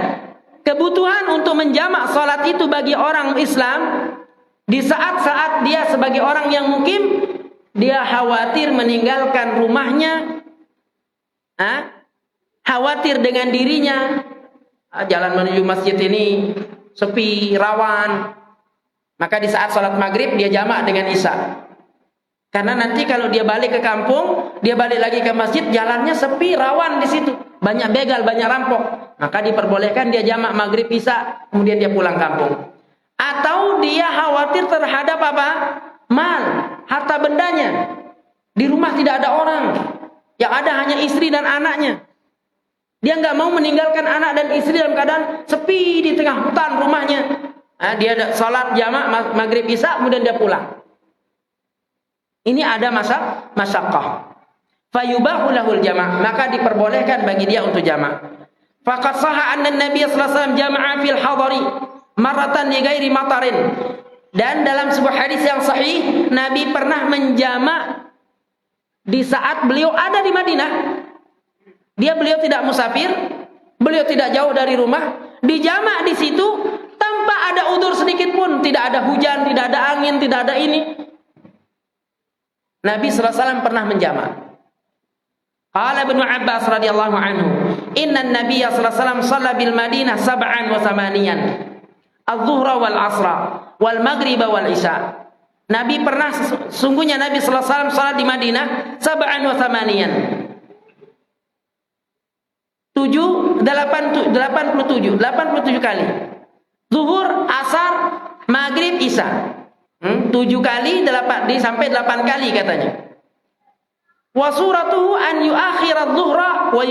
kebutuhan untuk menjamak salat itu bagi orang Islam di saat-saat dia sebagai orang yang mukim, dia khawatir meninggalkan rumahnya, khawatir dengan dirinya, jalan menuju masjid ini sepi, rawan. Maka di saat sholat maghrib dia jamak dengan isya. Karena nanti kalau dia balik ke kampung, dia balik lagi ke masjid, jalannya sepi, rawan di situ, banyak begal, banyak rampok. Maka diperbolehkan dia jamak maghrib isya, kemudian dia pulang kampung. Atau dia khawatir terhadap apa? Mal, harta bendanya. Di rumah tidak ada orang, yang ada hanya istri dan anaknya. Dia nggak mau meninggalkan anak dan istri dalam keadaan sepi di tengah hutan rumahnya. Dia ada sholat jamak maghrib isya, kemudian dia pulang. Ini ada masyaqqah. Fayubahu lahul jamak, maka diperbolehkan bagi dia untuk jamak. Faqad sahha anna Nabi sallallahu alaihi wasallam jama'a fil hadari maratan li ghairi matarin. Dan dalam sebuah hadis yang sahih, Nabi pernah menjamak di saat beliau ada di Madinah. Beliau tidak musafir, beliau tidak jauh dari rumah, dijamak di situ tanpa ada udzur sedikit pun, tidak ada hujan, tidak ada angin, tidak ada ini. Nabi sallallahu alaihi wasallam pernah menjamak. Qala Ibnu Abbas radhiyallahu anhu, "Inna an-nabiy sallallahu alaihi wasallam shalla bil Madinah sab'an wa thamaniyan. Adh-dhuhra wal 'ashra wal maghriba wal isya." Nabi pernah, sungguhnya Nabi sallallahu alaihi wasallam salat di Madinah sab'an wa thamaniyan. 87 kali. Zuhur, asar, maghrib, isya. 7 kali, sampai 8 kali katanya. Wa suratuhu an yuakhira adh-dhuhra wa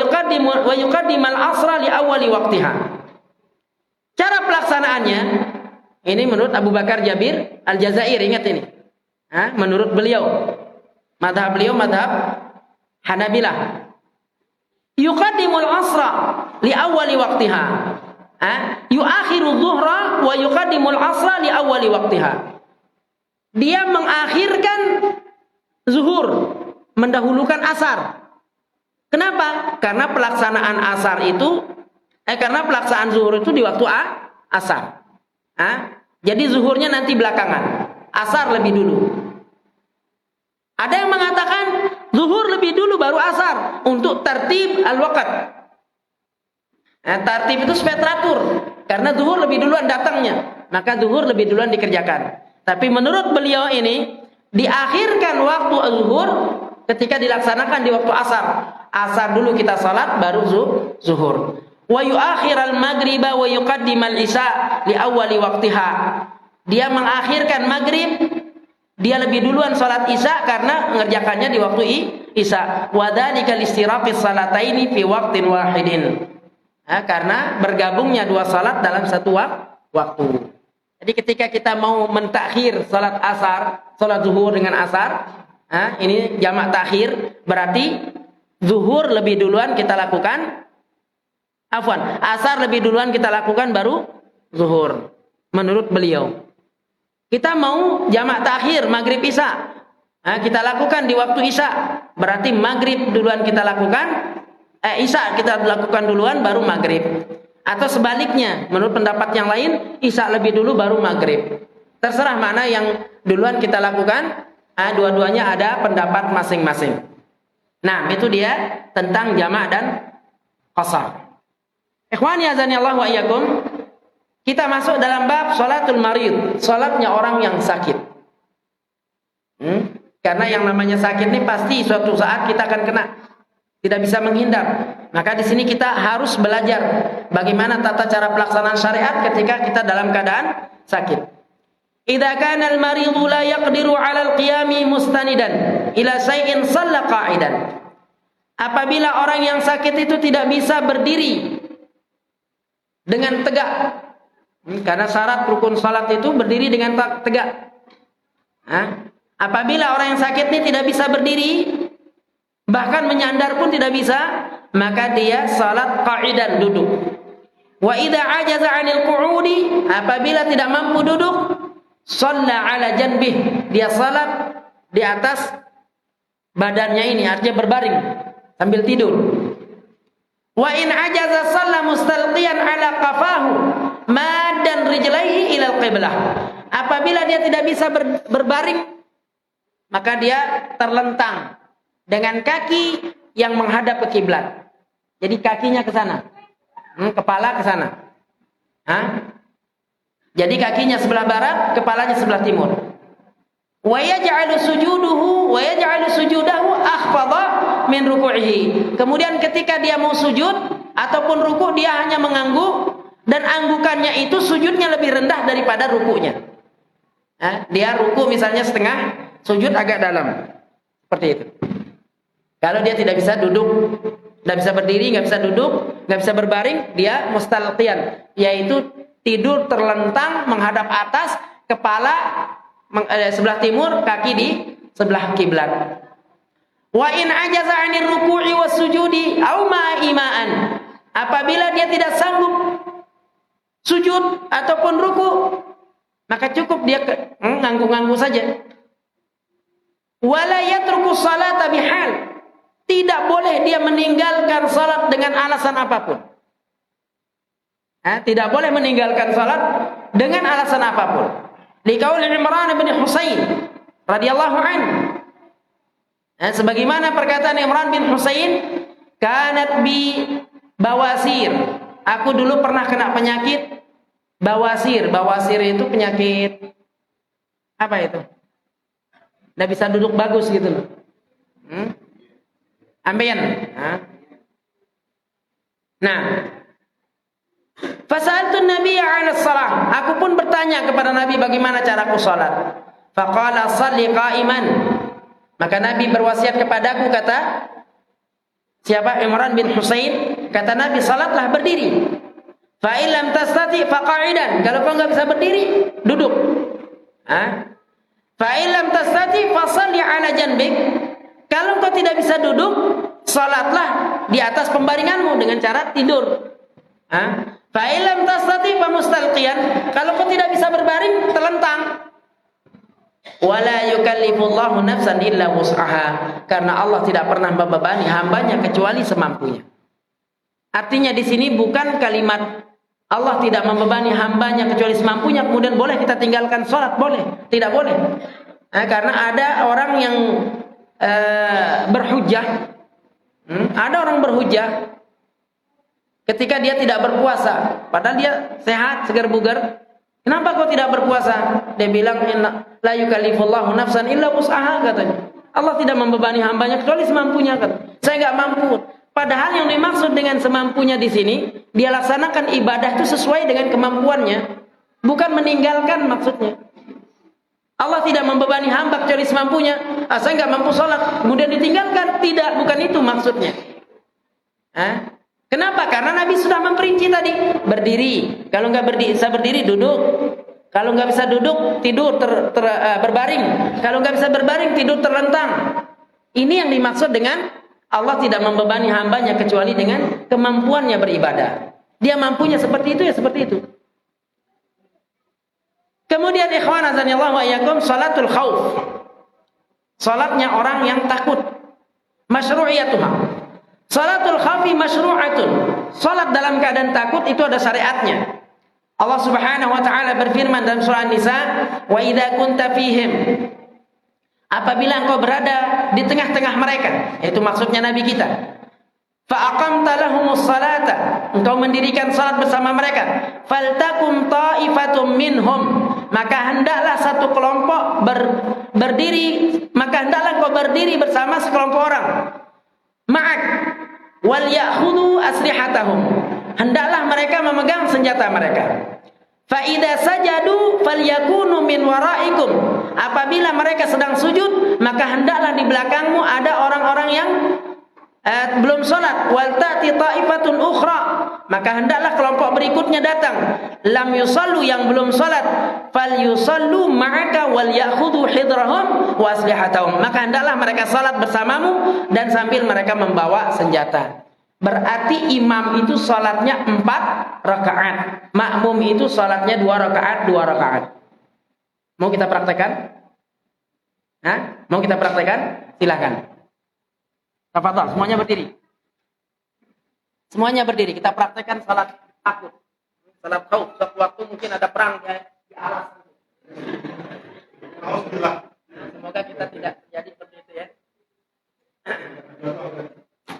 yuqaddim al-'ashra li awwali waqtiha. Cara pelaksanaannya ini menurut Abu Bakar Jabir Al-Jazair, ingat ini. Menurut beliau, madhab Hanabilah. Yuqaddimul 'ashra li awwali waqtiha. Yuakhiru adh-dhuhra wa yuqaddimul 'ashra li awwali waqtiha. Dia mengakhirkan zuhur, mendahulukan asar. Kenapa? Karena pelaksanaan zuhur itu di waktu asar. Jadi zuhurnya nanti belakangan, asar lebih dulu. Ada yang mengatakan zuhur lebih dulu baru asar untuk tertib al-waqt. Tertib itu supaya teratur. Karena zuhur lebih duluan datangnya, maka zuhur lebih duluan dikerjakan. Tapi menurut beliau ini diakhirkan waktu zuhur ketika dilaksanakan di waktu asar. Asar dulu kita salat baru zuhur. Wa yuakhiral maghriba wa yuqaddimal isya li awwali waqtiha. Dia mengakhirkan maghrib, dia lebih duluan salat isya karena mengerjakannya di waktu isya. Wa dzalika listiraqis salataini fi waqtin wahidin. Karena bergabungnya dua salat dalam satu waktu. Jadi ketika kita mau mentakhir salat asar, salat zuhur dengan asar, ini jamak takhir, berarti zuhur lebih duluan kita lakukan, asar lebih duluan kita lakukan baru zuhur, menurut beliau. Kita mau jamak takhir maghrib isya. Nah, kita lakukan di waktu isya. Berarti maghrib duluan kita lakukan, isya kita lakukan duluan baru maghrib. Atau sebaliknya, menurut pendapat yang lain, isya lebih dulu baru maghrib. Terserah mana yang duluan kita lakukan. Dua-duanya ada pendapat masing-masing. Nah, itu dia tentang jamak dan qasar. Ikhwani azanillahu wa iyyakum. Kita masuk dalam bab sholatul marid, sholatnya orang yang sakit. Karena yang namanya sakit ini pasti suatu saat kita akan kena, tidak bisa menghindar. Maka di sini kita harus belajar bagaimana tata cara pelaksanaan syariat ketika kita dalam keadaan sakit. Idza kana al-maridu la yaqdiru 'ala al-qiyami mustanidan ila shay'in shalla qa'idan. Apabila orang yang sakit itu tidak bisa berdiri dengan tegak. Karena syarat rukun salat itu berdiri dengan tegak. Apabila orang yang sakit ini tidak bisa berdiri, bahkan menyandar pun tidak bisa, maka dia salat qa'idan, duduk. Wa idza ajaza 'anil qu'udi, apabila tidak mampu duduk, shalla 'ala janbih, dia salat di atas badannya ini, artinya berbaring sambil tidur. Wa in ajaza shalla mustalqiyan 'ala qafahu madan rijlaihi ilal qiblah. Apabila dia tidak bisa berbaring, maka dia terlentang dengan kaki yang menghadap ke kiblat. Jadi kakinya ke sana, kepala ke sana. Jadi kakinya sebelah barat, kepalanya sebelah timur. Wa yaj'alu sujudahu akhfadha min ruku'ihi. Kemudian ketika dia mau sujud ataupun ruku, dia hanya mengangguk. Dan anggukannya itu sujudnya lebih rendah daripada rukunya. Dia ruku misalnya setengah, sujud agak dalam. Seperti itu. Kalau dia tidak bisa duduk, tidak bisa berdiri, nggak bisa duduk, nggak bisa berbaring, dia mustalqiyan, yaitu tidur terlentang menghadap atas, kepala sebelah timur, kaki di sebelah kiblat. Wa in ajaza 'anil ruku'i was sujudi aw ma imaan. Apabila dia tidak sanggup sujud ataupun ruku, maka cukup dia ngangguk-ngangguk saja. Wala yatruku salata bihal. Tidak boleh dia meninggalkan salat dengan alasan apapun. Tidak boleh meninggalkan salat dengan alasan apapun. Liqauli Imran bin Husain radhiyallahu anhu. Sebagaimana perkataan Imran bin Husain, kanat bi bawasir. Aku dulu pernah kena penyakit bawasir. Bawasir itu penyakit apa itu? Nggak bisa duduk bagus gitu loh. Ambeien. Nah, fasaltu Nabi 'ala shalah. Aku pun bertanya kepada Nabi bagaimana caraku salat. Faqala shalli qa'iman. Maka Nabi berwasiat kepadaku, kata siapa? Imran bin Husain. Kata Nabi, salatlah berdiri. Fa illam tastati faqa'idan. Kalau kau enggak bisa berdiri, duduk. Fa illam tastati fasalli 'ala janbik. Kalau kau tidak bisa duduk, salatlah di atas pembaringanmu dengan cara tidur. Fa illam tastati fa mustalqiyan. Kalau kau tidak bisa berbaring, terlentang. Wala yukallifullahu nafsan illa wus'aha. Karena Allah tidak pernah membebani hambanya kecuali semampunya. Artinya di sini bukan kalimat Allah tidak membebani hambanya kecuali semampunya, kemudian boleh kita tinggalkan sholat, boleh, tidak boleh. Karena ada orang yang berhujjah, ada orang berhujjah ketika dia tidak berpuasa, padahal dia sehat, segar bugar. Kenapa kau tidak berpuasa? Dia bilang, la yukallifullahu nafsan illa wus'aha, katanya. Allah tidak membebani hambanya kecuali semampunya, kata. Saya nggak mampu. Padahal yang dimaksud dengan semampunya di sini, dia laksanakan ibadah itu sesuai dengan kemampuannya, bukan meninggalkan maksudnya. Allah tidak membebani hamba kecuali semampunya. Saya nggak mampu sholat, kemudian ditinggalkan. Tidak, bukan itu maksudnya. Kenapa? Karena Nabi sudah memperinci tadi, berdiri. Kalau nggak bisa berdiri, duduk. Kalau nggak bisa duduk, tidur berbaring. Kalau nggak bisa berbaring, tidur terlentang. Ini yang dimaksud dengan Allah tidak membebani hambanya kecuali dengan kemampuannya beribadah. Dia mampunya seperti itu, ya seperti itu. Kemudian ikhwan azanillahu wa iyyakum salatul khauf. Salatnya orang yang takut. Masyru'iyatuha. Salatul khaufi masyru'atun. Salat dalam keadaan takut itu ada syariatnya. Allah Subhanahu wa taala berfirman dalam surah An-Nisa, "Wa idza kunta fihim." Apabila engkau berada di tengah-tengah mereka, itu maksudnya nabi kita. Fa aqamta lahumus salata, engkau mendirikan salat bersama mereka. Faltakum ta'ifatum minhum, maka hendaklah satu kelompok hendaklah engkau berdiri bersama sekelompok orang. Ma'ak wal ya'khudhu aslihatahum, hendaklah mereka memegang senjata mereka. Fa idza sajadu falyakunu min waraikum, apabila mereka sedang sujud maka hendaklah di belakangmu ada orang-orang yang belum salat. Wal ta'ti ta'ifatun ukhra, maka hendaklah kelompok berikutnya datang. Lam yusallu, yang belum salat. Fal yusallu ma'aka wal ya'khudhu hidrahum wa aslihatahum, maka hendaklah mereka salat bersamamu dan sambil mereka membawa senjata. Berarti imam itu salatnya 4 rakaat, makmum itu salatnya 2 rakaat. Mau kita praktekkan? Mau kita praktekkan? Silakan. Tafadhol, semuanya berdiri. Semuanya berdiri, kita praktekkan salat takut. Salat khauf, suatu waktu mungkin ada perang di alas. Semoga kita tidak terjadi seperti itu ya.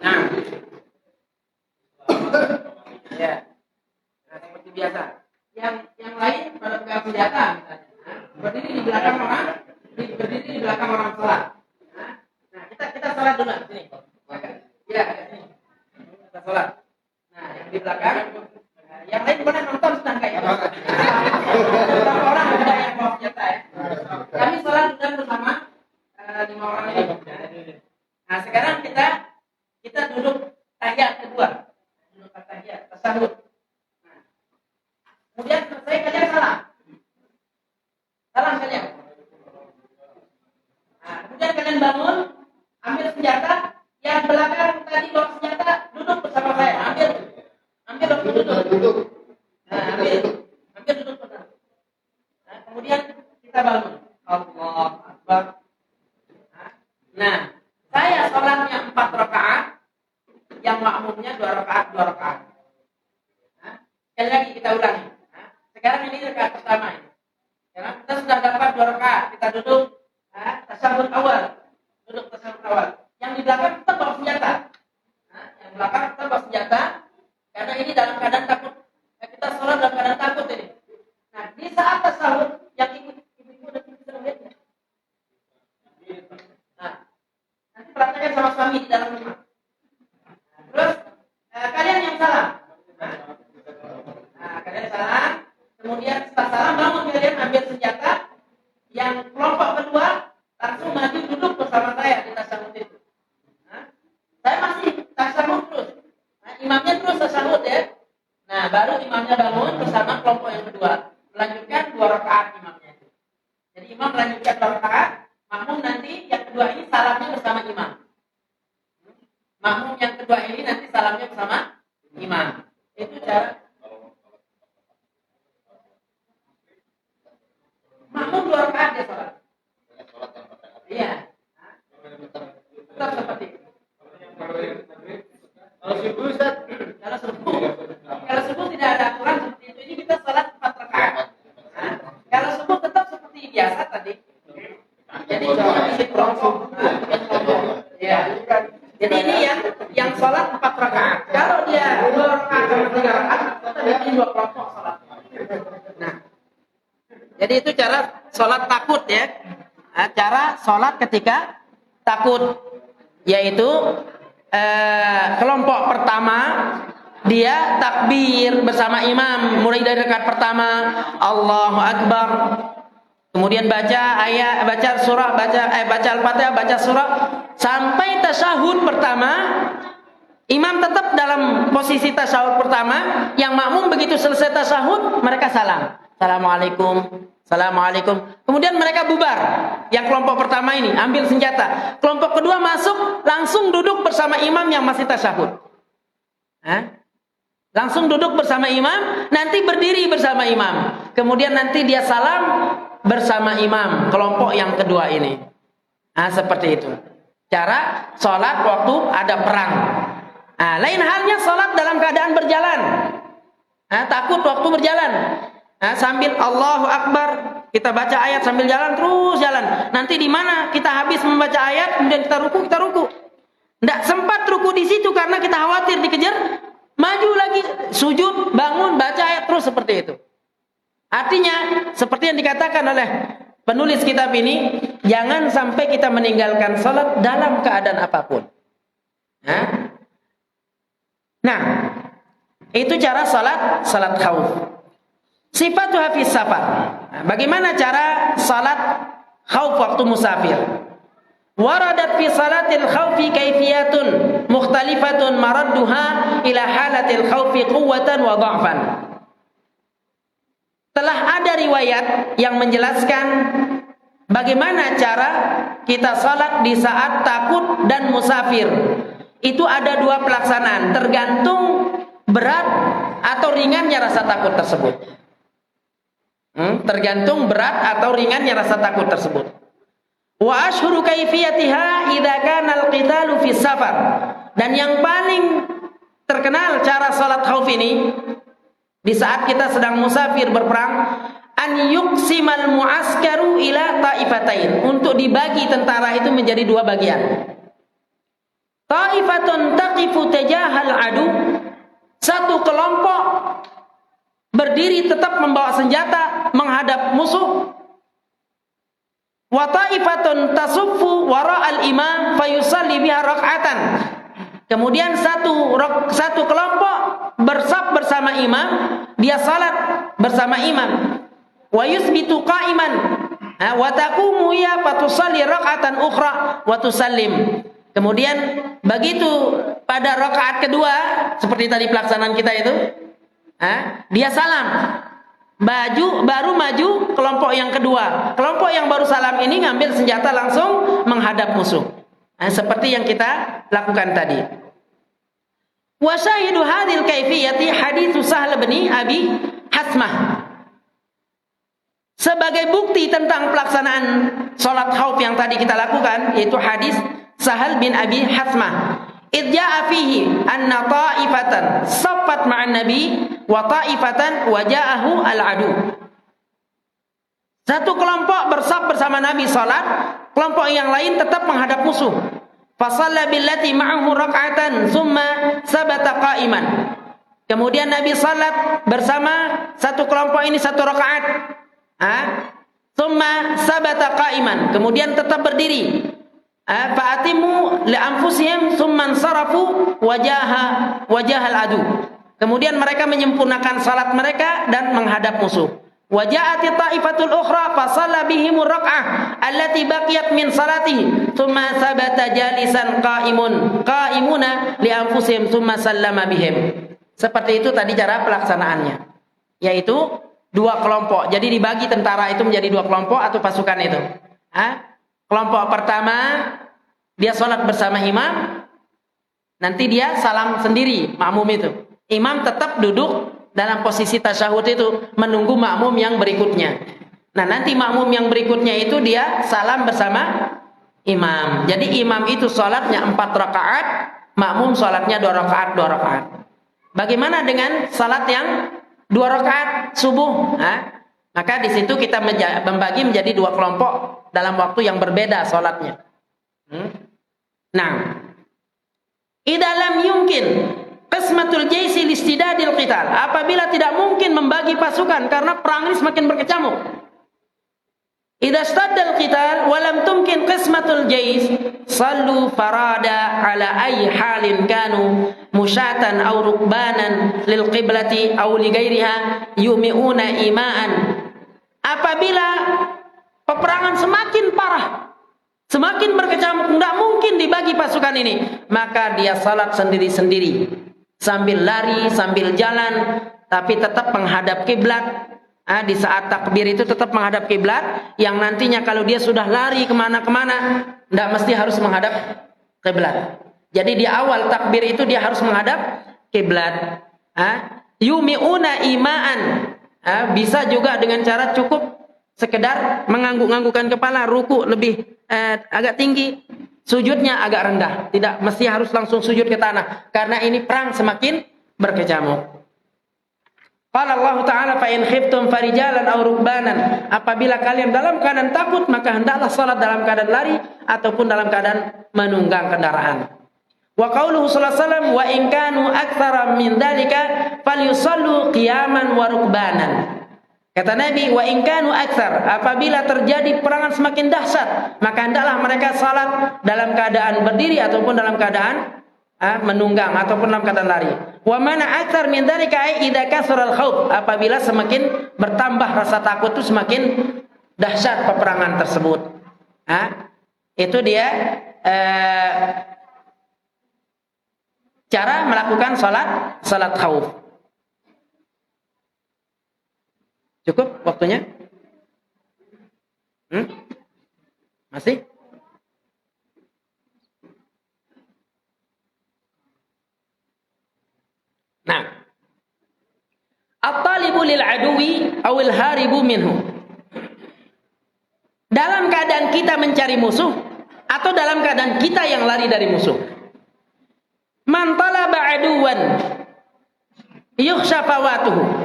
Nah. Ya. Nah, seperti biasa. Yang lain pada pegang senjata misalnya. Berdiri di belakang orang salat. Nah, kita salat dulu sini. Ya, sini. Kita salat. Nah, yang di belakang, yang lain boleh nonton sedang kayak beberapa orang ada yang bawa senjata ya. Kami salat sudah bersama 5 orang ini. Nah, sekarang kita duduk tahiyat kedua. Duduk tahiyat, tasyahud. Nah, kemudian selesai kalian salam. Salam kalian. Nah, kemudian kalian bangun, ambil senjata. Yang belakang tadi bawa senjata, duduk bersama saya. Ambil duduk. Nah, ambil duduk bersama. Nah, kemudian kita bangun. Allahu Akbar. Nah, saya salatnya 4 rakaat, yang makmumnya 2 rakaat. Nah, sekali lagi kita ulangi. Nah, sekarang ini rakaat pertama ini. Sekarang kita sudah dapat 2 rakaat, kita duduk tasyahud awal. Yang di belakang kita bawa senjata. Karena ini dalam keadaan takut. Kita sholat dalam keadaan takut ini. Nah, di saat tasyahud, yang ibu-ibu dan ibu bisa melihatnya. Nah, nanti praktekkan sama suami di dalam rumah. Terus kalian yang salam. Nah, kalian salam. Kemudian setelah salam bangun, kalian ambil senjata. Yang kelompok kedua langsung maju duduk bersama saya di tasyahud itu. Saya masih tasyahud terus. Nah, imamnya terus tasyahud ya. Nah, baru imamnya bangun bersama kelompok yang kedua. Melanjutkan 2 rakaat imamnya. Jadi imam melanjutkan 2 rakaat, makmum nanti yang kedua ini salamnya bersama imam. Makmum yang kedua ini nanti salamnya bersama imam. Itu cara. Makmum 2 rakaat dia salat. Iya. Tetap seperti itu. Kalau subuh tidak ada aturan seperti itu. Ini kita salat 4 rakaat. Kalau subuh tetap seperti biasa tadi. Jadi kelompok. Ya. Jadi ini yang salat 4 rakaat. Kalau dia 2 rakaat sama 3 rakaat, kita 2 kelompok salat. Nah. Jadi itu cara salat takut ya. Cara salat ketika takut, yaitu kelompok pertama dia takbir bersama imam mulai dari rakaat pertama Allahu Akbar, kemudian baca ayat, baca surah, baca Al-Fatihah, baca surah sampai tasyahud pertama. Imam tetap dalam posisi tasyahud pertama, yang makmum begitu selesai tasyahud mereka salam. Assalamualaikum. Kemudian mereka bubar. Yang kelompok pertama ini ambil senjata. Kelompok kedua masuk langsung duduk bersama imam yang masih tasyahud. Langsung duduk bersama imam, nanti berdiri bersama imam. Kemudian nanti dia salam bersama imam, kelompok yang kedua ini. Nah, seperti itu. Cara sholat waktu ada perang. Nah, lain halnya sholat dalam keadaan berjalan. Nah, takut waktu berjalan. Nah, sambil Allahu Akbar, kita baca ayat sambil jalan, terus jalan. Nanti di mana kita habis membaca ayat, kemudian kita ruku. Tidak sempat ruku di situ karena kita khawatir dikejar. Maju lagi, sujud, bangun, baca ayat, terus seperti itu. Artinya, seperti yang dikatakan oleh penulis kitab ini, jangan sampai kita meninggalkan salat dalam keadaan apapun. Nah, itu cara salat khauf. Sifatu hafiz safar. Bagaimana cara salat khauf waktu musafir? Waradat fi salatil khawfi kaifiyatun mukhtalifatun maradduha ila halatil khawfi quwwatan wa dha'fan. Telah ada riwayat yang menjelaskan bagaimana cara kita salat di saat takut dan musafir. Itu ada dua pelaksanaan, tergantung berat atau ringannya rasa takut tersebut. Tergantung berat atau ringannya rasa takut tersebut. Wa ashhuru kaifiyatiha idza kana al-qitalu fi safar. Dan yang paling terkenal cara salat khauf ini di saat kita sedang musafir berperang, an yuqsimal mu'askaru ila ta'ifatain, untuk dibagi tentara itu menjadi dua bagian. Ta'ifatun taqifu tajahal adu, satu kelompok berdiri tetap membawa senjata menghadap musuh. Wa ta'ifatun tasuffu wara'al imam fayusalli biha rak'atan. Kemudian satu kelompok bersaf bersama imam, dia salat bersama imam. Wa yusbitu qa'iman wa taqumu ya fatusalli rak'atan ukhra wa tusallim. Kemudian begitu pada rakaat kedua, seperti tadi pelaksanaan kita itu, dia salam. Baru maju kelompok yang kedua. Kelompok yang baru salam ini ngambil senjata langsung menghadap musuh. Seperti yang kita lakukan tadi. Wa syahidu hadhil kaifiyati hadits Sahl bin Abi Hasmah. Sebagai bukti tentang pelaksanaan salat khauf yang tadi kita lakukan, yaitu hadis Sahl bin Abi Hasmah. Idja'a fihi anna ta'ifatan saffat ma'an nabi wa ta'ifatan waja'ahu al-adu. Satu kelompok bersaf bersama Nabi salat, kelompok yang lain tetap menghadap musuh. Fasalla billati ma'ahu rak'atan thumma sabata qa'iman. Kemudian Nabi salat bersama satu kelompok ini satu rakaat. Thumma sabata qa'iman, kemudian tetap berdiri. Fa'atimu li'anfusihim thumma ansarafu wajahal adu. Kemudian mereka menyempurnakan salat mereka dan menghadap musuh. Waja'ati ta'ifatul ukhra fa shalla bihimur rak'ah allati baqiyat min salatihi thumma sabata jalisan qa'imuna li'anfusihim thumma sallama bihim. Seperti itu tadi cara pelaksanaannya. Yaitu dua kelompok. Jadi dibagi tentara itu menjadi dua kelompok atau pasukan itu. Kelompok pertama dia sholat bersama imam, nanti dia salam sendiri, makmum itu. Imam tetap duduk dalam posisi tasyahud itu menunggu makmum yang berikutnya. Nah, nanti makmum yang berikutnya itu dia salam bersama imam. Jadi imam itu sholatnya 4 rakaat, makmum sholatnya 2 rakaat. Bagaimana dengan salat yang 2 rakaat subuh? Maka di situ kita membagi menjadi 2 kelompok dalam waktu yang berbeda sholatnya. Nah, idza lam yumkin qismatul jaisi listidadil qital, apabila tidak mungkin membagi pasukan karena perang ini semakin berkecamuk. Idza staddal qital wa lam tumkin qismatul jais sallu farada ala ayyi halin kanu musyatan aw rukbanan lil qiblati aw li ghairiha yumi'una ima'an. Apabila peperangan semakin parah, semakin berkecamuk, tidak mungkin dibagi pasukan ini, maka dia salat sendiri-sendiri, sambil lari, sambil jalan, tapi tetap menghadap kiblat. Di saat takbir itu tetap menghadap kiblat, yang nantinya kalau dia sudah lari kemana-kemana, tidak mesti harus menghadap kiblat. Jadi di awal takbir itu dia harus menghadap kiblat. yumi'una ima'an. Bisa juga dengan cara cukup sekedar mengangguk-anggukkan kepala, ruku lebih agak tinggi, sujudnya agak rendah. Tidak mesti harus langsung sujud ke tanah, karena ini perang semakin berkecamuk. Qala Allah Ta'ala fa in khiftum farijalan aw rukbanan. Apabila kalian dalam keadaan takut, maka hendaklah salat dalam keadaan lari ataupun dalam keadaan menunggang kendaraan. Wa qauluhu sallallahu alaihi wasallam wa in kanu aktsara min dzalika falyusallu qiyaman wa rukbanan. Kata Nabi, wa in kanu aktsar, apabila terjadi peperangan semakin dahsyat, maka hendaklah mereka salat dalam keadaan berdiri ataupun dalam keadaan menunggang ataupun dalam keadaan lari. Wa mana aktsar min dzalika ai idza kasara al-khauf, apabila semakin bertambah rasa takut itu semakin dahsyat peperangan tersebut. Itu dia cara melakukan salat khauf. Cukup waktunya? Masih? Nah, at-talibu lil aduwi awil haribu minhu. Dalam keadaan kita mencari musuh atau dalam keadaan kita yang lari dari musuh. Man talaba aduwan yukhsha fawatuhu.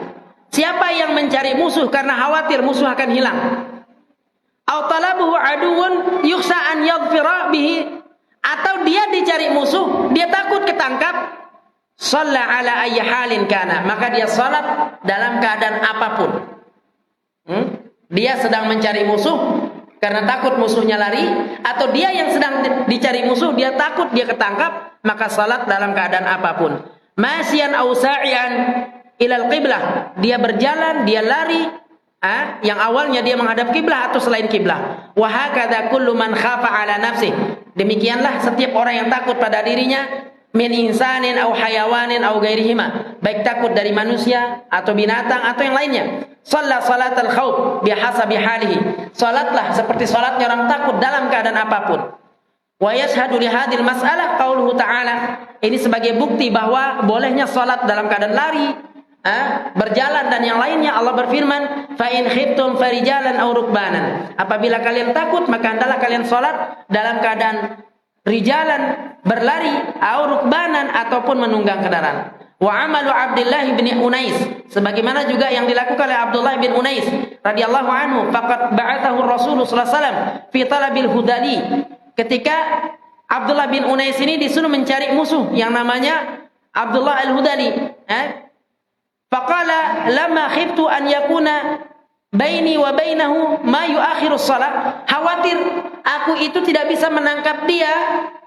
Siapa yang mencari musuh karena khawatir musuh akan hilang. Aw talabuhu aduwun yukhsha an yadhfira bihi, atau dia dicari musuh, dia takut ketangkap. Shalla ala ayyi halin kana, maka dia salat dalam keadaan apapun. Dia sedang mencari musuh karena takut musuhnya lari, atau dia yang sedang dicari musuh, dia takut dia ketangkap, maka salat dalam keadaan apapun. Masyan aw sa'ian ilal qiblah, dia berjalan, dia lari, yang awalnya dia menghadap kiblah atau selain kiblah. Wa hakadha kullu man khafa ala nafsi, demikianlah setiap orang yang takut pada dirinya, min insanin au hayawanin au ghairihima, baik takut dari manusia atau binatang atau yang lainnya. Shalla salatal khauf bihasabi halihi, salatlah seperti salatnya orang takut dalam keadaan apapun. Wa yashhadu li hadhil mas'alah qauluhu ta'ala, ini sebagai bukti bahwa bolehnya salat dalam keadaan lari, berjalan dan yang lainnya. Allah berfirman, fa in khiftum farijalan aw rukbanan, apabila kalian takut maka hendaklah kalian salat dalam keadaan rijalan, berlari, au rukbanan, ataupun menunggang kendaraan. Wa amalu Abdullah bin Unais, sebagaimana juga yang dilakukan oleh Abdullah bin Unais radhiyallahu anhu, faqad ba'athahu Rasulullah sallallahu alaihi wasallam fi talabil hudali. Ketika Abdullah bin Unais ini disuruh mencari musuh yang namanya Abdullah al-Hudali, faqala lamma khiftu an yakuna baini wa bainahu ma yuakhiru shalah, khawatir aku itu tidak bisa menangkap dia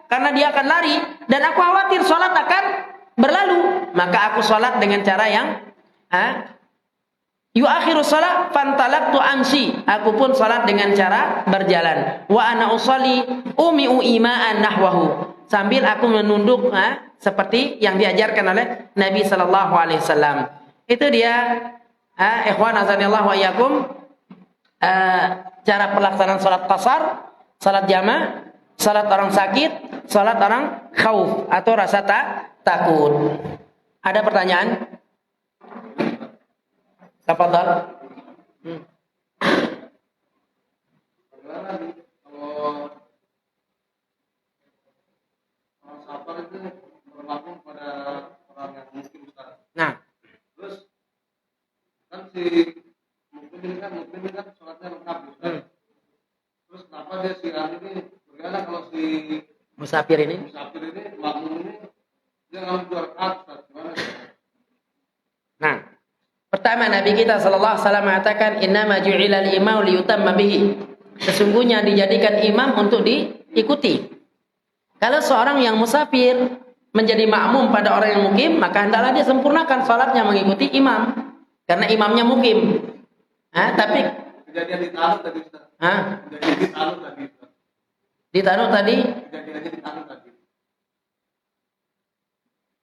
karena dia akan lari, dan aku khawatir salat akan berlalu, maka aku salat dengan cara yang yuakhiru shalah fantalaqtu amsi, aku pun salat dengan cara berjalan. Wa ana usalli umi'u ima'an nahwahu, sambil aku menunduk seperti yang diajarkan oleh Nabi sallallahu alaihi wasallam. Itu dia ikhwan azanillahu wa iyyakum, cara pelaksanaan salat qasar, salat jama', salat orang sakit, salat orang khauf atau rasa takut. Ada pertanyaan? Tafadhal. Kalau orang sabar itu berlaku pada orang yang muslim, Ustaz. Nah, Terus kan si mukmin ini kan sholatnya lengkap, Ustaz. Terus kenapa dia si ini bagaimana kalau si musafir ini? musafir ini makmum ini dia ngambil 2 rakaat, Ustaz? Gimana? Nah, pertama Nabi kita sallallahu alaihi wasallam mengatakan innama ju'ilal imam liyutamma bihi. Sesungguhnya dijadikan imam untuk diikuti. Kalau seorang yang musafir menjadi makmum pada orang yang mukim, maka hendaklah dia sempurnakan salatnya mengikuti imam, karena imamnya mukim. Tapi Kejadian di Tanut tadi, Ustaz. Kejadian di Tanut tadi, Ustaz. di Tanut tadi, Kejadiannya di Tanut tadi.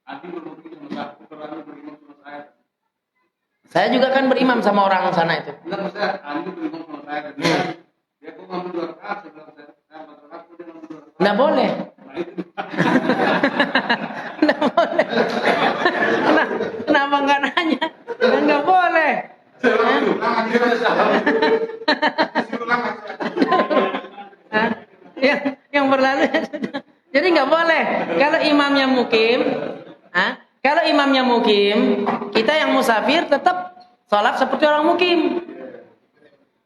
Adi bermukim sama saya, puterannya berimam sama saya. saya juga kan berimam sama orang sana itu. Enggak, maksudnya Adi berimam sama saya. Dia kok ngambil 2 rakaat, saya bilang saya 4 rakaat, dia ngambil 2 rakaat. Nggak boleh. Nah, itu. Nggak boleh. Kenapa Akhirnya salah. Disuruh ulang. Hah? Yang berlalu. Jadi nggak boleh. Kalau imamnya mukim, kalau imamnya mukim, kita yang musafir tetap sholat seperti orang mukim.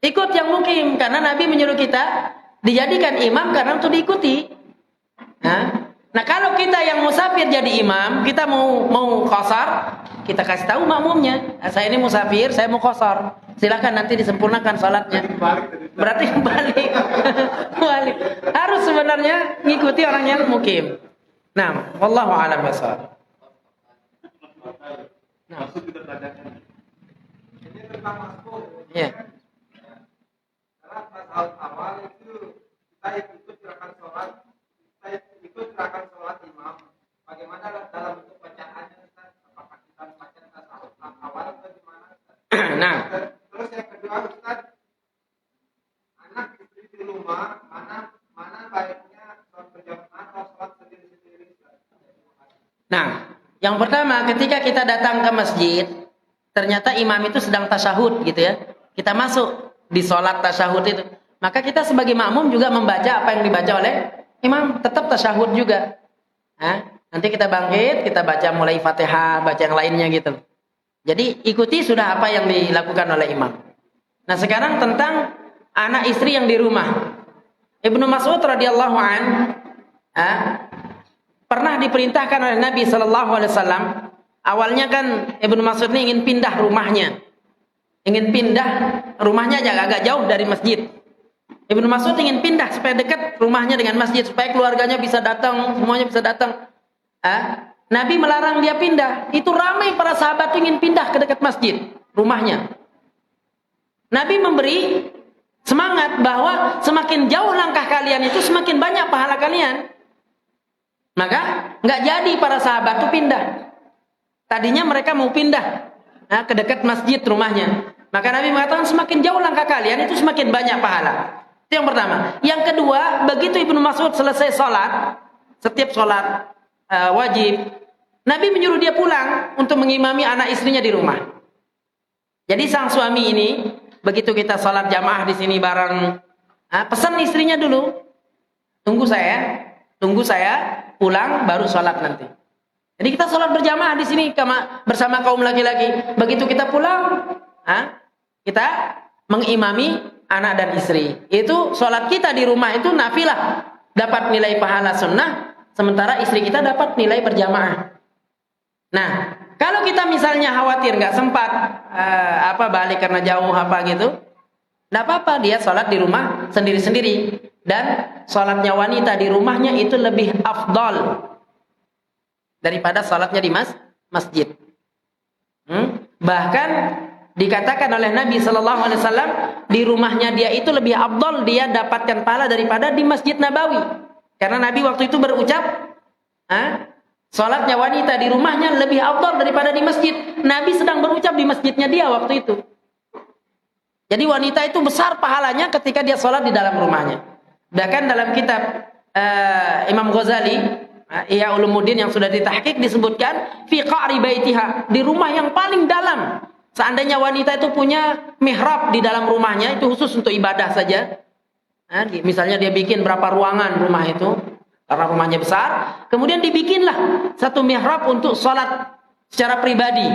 Ikut yang mukim, karena Nabi menyuruh kita dijadikan imam karena untuk diikuti. Nah kalau kita yang musafir jadi imam, kita mau qasar, kita kasih tahu makmumnya, saya ini musafir, saya mau qasar, silakan nanti disempurnakan sholatnya. Berarti balik. Balik. Harus sebenarnya ngikuti orang yang mukim. Nah, wallahu a'lam bishawab. Nah, Ini tentang masbuk. iya. Karena pas awal itu kita ikut gerakan sholat, kita ikut gerakan sholat imam. Bagaimana dalam bentuk bacaannya Ustaz? Apakah kita baca tasawuf awal atau gimana? Nah, Terus yang kedua Ustaz, anak istri di rumah mana baiknya sholat berjamaah atau sholat sendiri-sendiri? Nah, yang pertama ketika kita datang ke masjid, ternyata imam itu sedang tasyahud gitu ya. Kita masuk di sholat tasyahud itu. Maka kita sebagai makmum juga membaca apa yang dibaca oleh imam, tetap tasyahud juga. Nanti kita bangkit, kita baca mulai Fatihah, baca yang lainnya gitu. Jadi ikuti sudah apa yang dilakukan oleh imam. Nah, sekarang tentang anak istri yang di rumah. Ibnu Mas'ud radhiyallahu an pernah diperintahkan oleh Nabi sallallahu alaihi wasallam. Awalnya kan Ibnu Mas'ud ini ingin pindah rumahnya. Ingin pindah rumahnya agak jauh dari masjid. Ibnu Mas'ud ingin pindah supaya dekat rumahnya dengan masjid, supaya keluarganya bisa datang, semuanya bisa datang. Nabi melarang dia pindah. Itu ramai para sahabat ingin pindah ke dekat masjid, rumahnya. Nabi memberi semangat bahwa semakin jauh langkah kalian itu semakin banyak pahala kalian. Maka nggak jadi para sahabat itu pindah. Tadinya mereka mau pindah ke dekat masjid rumahnya. Maka Nabi mengatakan semakin jauh langkah kalian itu semakin banyak pahala. Itu yang pertama. Yang kedua, begitu Ibnu Mas'ud selesai sholat, setiap sholat wajib, Nabi menyuruh dia pulang untuk mengimami anak istrinya di rumah. Jadi sang suami ini, begitu kita sholat jamaah di sini bareng, pesan istrinya dulu, tunggu saya pulang baru sholat nanti. Jadi kita sholat berjamaah di sini bersama kaum laki-laki. Begitu kita pulang, kita mengimami anak dan istri. Itu sholat kita di rumah itu nafilah, dapat nilai pahala sunnah, sementara istri kita dapat nilai berjamaah. Nah, kalau kita misalnya khawatir nggak sempat balik karena jauh gitu, nggak apa-apa, dia sholat di rumah sendiri-sendiri. Dan sholatnya wanita di rumahnya itu lebih afdal daripada sholatnya di masjid. Bahkan dikatakan oleh Nabi Sallallahu Alaihi Wasallam di rumahnya dia itu lebih afdal, dia dapatkan pahala daripada di Masjid Nabawi. Karena Nabi waktu itu berucap, sholatnya wanita di rumahnya lebih afdal daripada di masjid. Nabi sedang berucap di masjidnya dia waktu itu. Jadi wanita itu besar pahalanya ketika dia sholat di dalam rumahnya. Bahkan dalam kitab Imam Ghazali, Ihya Ulumuddin yang sudah ditahqiq disebutkan fi qa'ri baitiha, di rumah yang paling dalam. Seandainya wanita itu punya mihrab di dalam rumahnya, itu khusus untuk ibadah saja. Misalnya dia bikin berapa ruangan rumah itu, karena rumahnya besar, kemudian dibikinlah satu mihrab untuk sholat secara pribadi,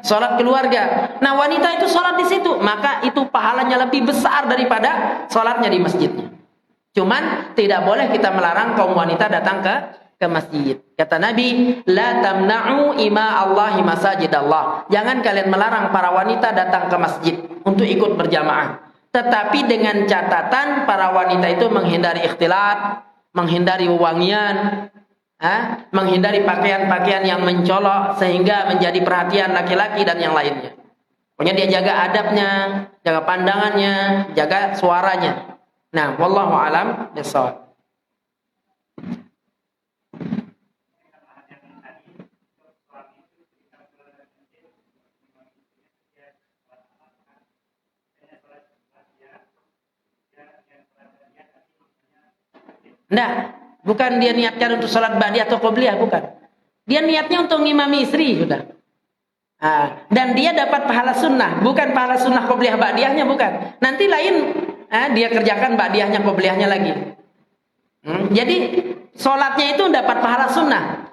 sholat keluarga. Nah, wanita itu sholat di situ, maka itu pahalanya lebih besar daripada sholatnya di masjidnya. Cuman tidak boleh kita melarang kaum wanita datang ke masjid. Kata Nabi, la tamna'u ima Allahi masajid Allah. Jangan kalian melarang para wanita datang ke masjid untuk ikut berjamaah. Tetapi dengan catatan para wanita itu menghindari ikhtilat, menghindari wewangian, menghindari pakaian-pakaian yang mencolok sehingga menjadi perhatian laki-laki dan yang lainnya. Pokoknya dia jaga adabnya, jaga pandangannya, jaga suaranya. Nah, wallahu alam bishawab. Nah, bukan dia niatkan untuk sholat ba'diyah atau qobliyah, bukan. Dia niatnya untuk ngimami istri sudah. Dan dia dapat pahala sunnah, bukan pahala sunnah qobliyah ba'diyahnya, bukan. Nanti lain dia kerjakan ba'diyahnya qobliyahnya lagi. Jadi sholatnya itu dapat pahala sunnah.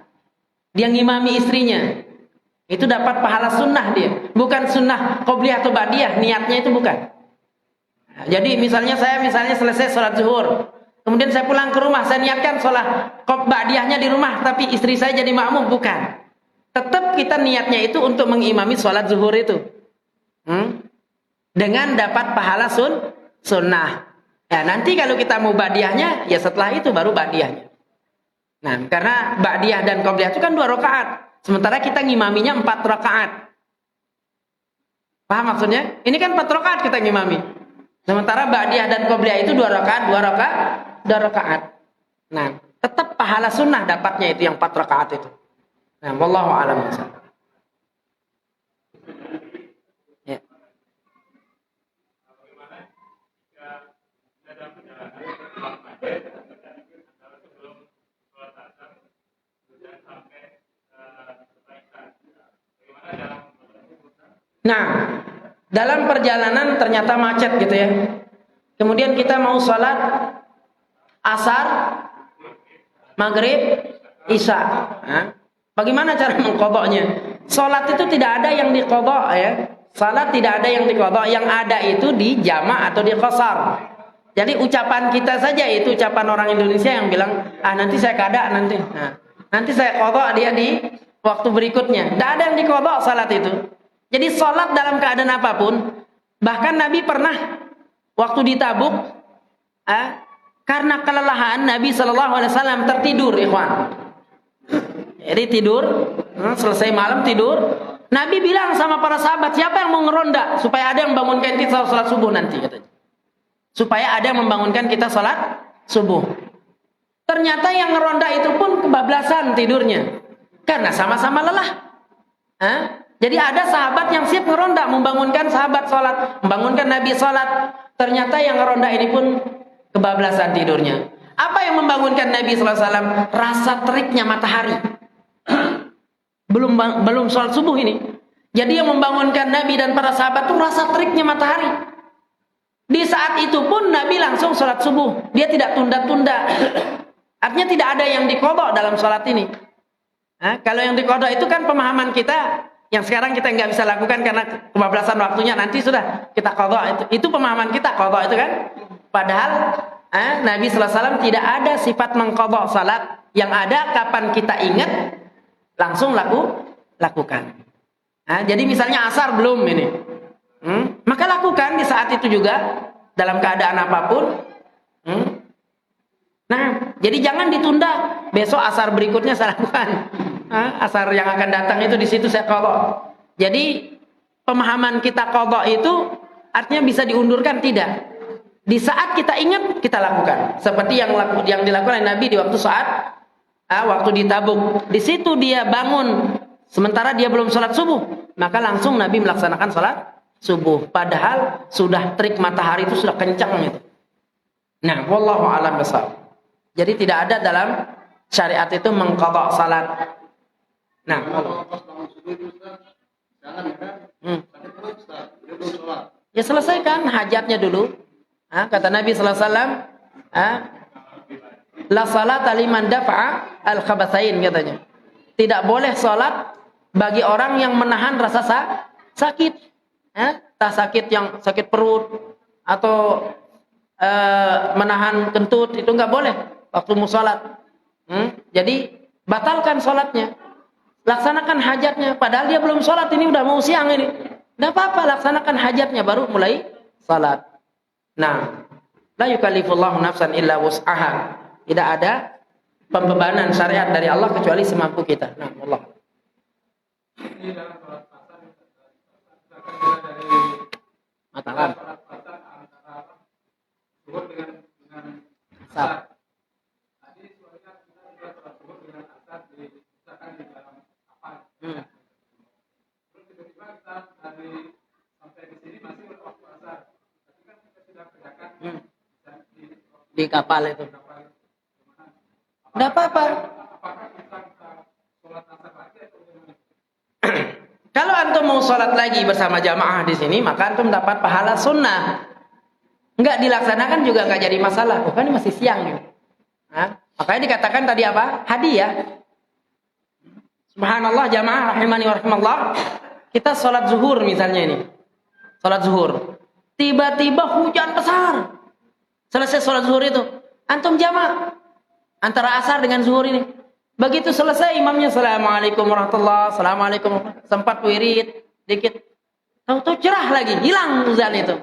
Dia ngimami istrinya, itu dapat pahala sunnah dia, bukan sunnah qobliyah atau ba'diyah. Niatnya itu bukan. Jadi misalnya saya selesai sholat zuhur, kemudian saya pulang ke rumah, saya niatkan sholat ba'diyahnya di rumah, tapi istri saya jadi makmum, bukan. Tetap kita niatnya itu untuk mengimami sholat zuhur itu, dengan dapat pahala sunnah. Ya, nanti kalau kita mau ba'diyahnya, ya setelah itu baru ba'diyahnya. Nah, karena ba'diyah dan qobliyah itu kan 2 rakaat, sementara kita ngimaminya 4 rakaat. Paham maksudnya? Ini kan 4 rakaat kita ngimami. Sementara ba'diyah dan qobliyah itu 2 rakaat. Nah, tetap pahala sunnah dapatnya itu yang 4 rakaat itu. Nah, wallahu a'lam bishawab. Ya. Nah, dalam perjalanan ternyata macet gitu ya. Kemudian kita mau sholat asar, maghrib, isya. Bagaimana cara mengqadha'nya? Salat itu tidak ada yang diqadha' ya. Salat tidak ada yang diqadha', yang ada itu di jama' atau di qasar. Jadi ucapan kita saja itu ucapan orang Indonesia yang bilang, nanti saya qada nanti. Nanti saya qadha' dia di waktu berikutnya. Tidak ada yang diqadha' salat itu. Jadi salat dalam keadaan apapun, bahkan Nabi pernah waktu di Tabuk, karena kelelahan Nabi SAW tertidur, ikhwan. Jadi tidur, selesai malam tidur, Nabi bilang sama para sahabat, siapa yang mau ngeronda supaya ada yang membangunkan kita salat subuh nanti, katanya. Supaya ada yang membangunkan kita salat subuh. Ternyata yang ngeronda itu pun kebablasan tidurnya, karena sama-sama lelah. Jadi ada sahabat yang siap ngeronda, membangunkan sahabat salat, membangunkan Nabi salat. Ternyata yang ngeronda ini pun kebablasan tidurnya. Apa yang membangunkan Nabi SAW? Rasa teriknya matahari. Belum sholat subuh ini. Jadi yang membangunkan Nabi dan para sahabat itu rasa teriknya matahari. Di saat itu pun Nabi langsung sholat subuh. Dia tidak tunda-tunda. Artinya tidak ada yang diqadha' dalam sholat ini. Kalau yang diqadha' itu kan pemahaman kita yang sekarang kita nggak bisa lakukan karena kebablasan waktunya. Nanti sudah kita qadha'. Itu pemahaman kita, qadha' itu kan. Padahal Nabi SAW tidak ada sifat mengqadha' salat. Yang ada kapan kita ingat langsung lakukan. Jadi misalnya asar belum ini, maka lakukan di saat itu juga dalam keadaan apapun. Nah, jadi jangan ditunda. Besok asar berikutnya saya lakukan. Asar yang akan datang itu di situ saya qadha. Jadi pemahaman kita qadha itu artinya bisa diundurkan, tidak. Di saat kita ingat kita lakukan. Seperti yang dilakukan oleh Nabi di waktu waktu di Tabuk. Di situ dia bangun sementara dia belum sholat subuh, maka langsung Nabi melaksanakan sholat subuh. Padahal sudah terik matahari itu sudah kencang itu. Nah, wallahu a'lam bishawab. Jadi tidak ada dalam syariat itu mengqadha' salat. Nah, ya selesaikan hajatnya dulu. Kata Nabi sallallahu alaihi wasallam, la salata liman dafa'a al-khabatsain, katanya. Tidak boleh salat bagi orang yang menahan rasa sakit. Tak sakit perut atau menahan kentut, itu enggak boleh waktu mau salat. Jadi batalkan salatnya. Laksanakan hajatnya, padahal dia belum salat, ini udah mau siang ini. Enggak apa-apa, laksanakan hajatnya baru mulai salat. Nah, la yukallifullahu nafsan illa wus'aha. Tidak ada pembebanan syariat dari Allah kecuali semampu kita. Nah, Allah. Matalan. Asar. Di kapal itu. Tidak apa-apa. Kalau antum mau sholat lagi bersama jamaah di sini, maka antum dapat pahala sunnah. Enggak dilaksanakan juga enggak jadi masalah. Oh, kan ini masih siang nih. Nah, makanya dikatakan tadi apa? Hadiah. Subhanallah jamaah rahimani wa rahimallah. Kita sholat zuhur misalnya ini. Sholat zuhur. Tiba-tiba hujan besar. Selesai sholat zuhur itu. Antum jamaah. Antara asar dengan zuhur ini. Begitu selesai imamnya assalamualaikum warahmatullahi wabarakatuh. Assalamualaikum warahmatullahi wabarakatuh. Sempat wirid dikit. Tahu-tahu cerah lagi. Hilang hujan itu.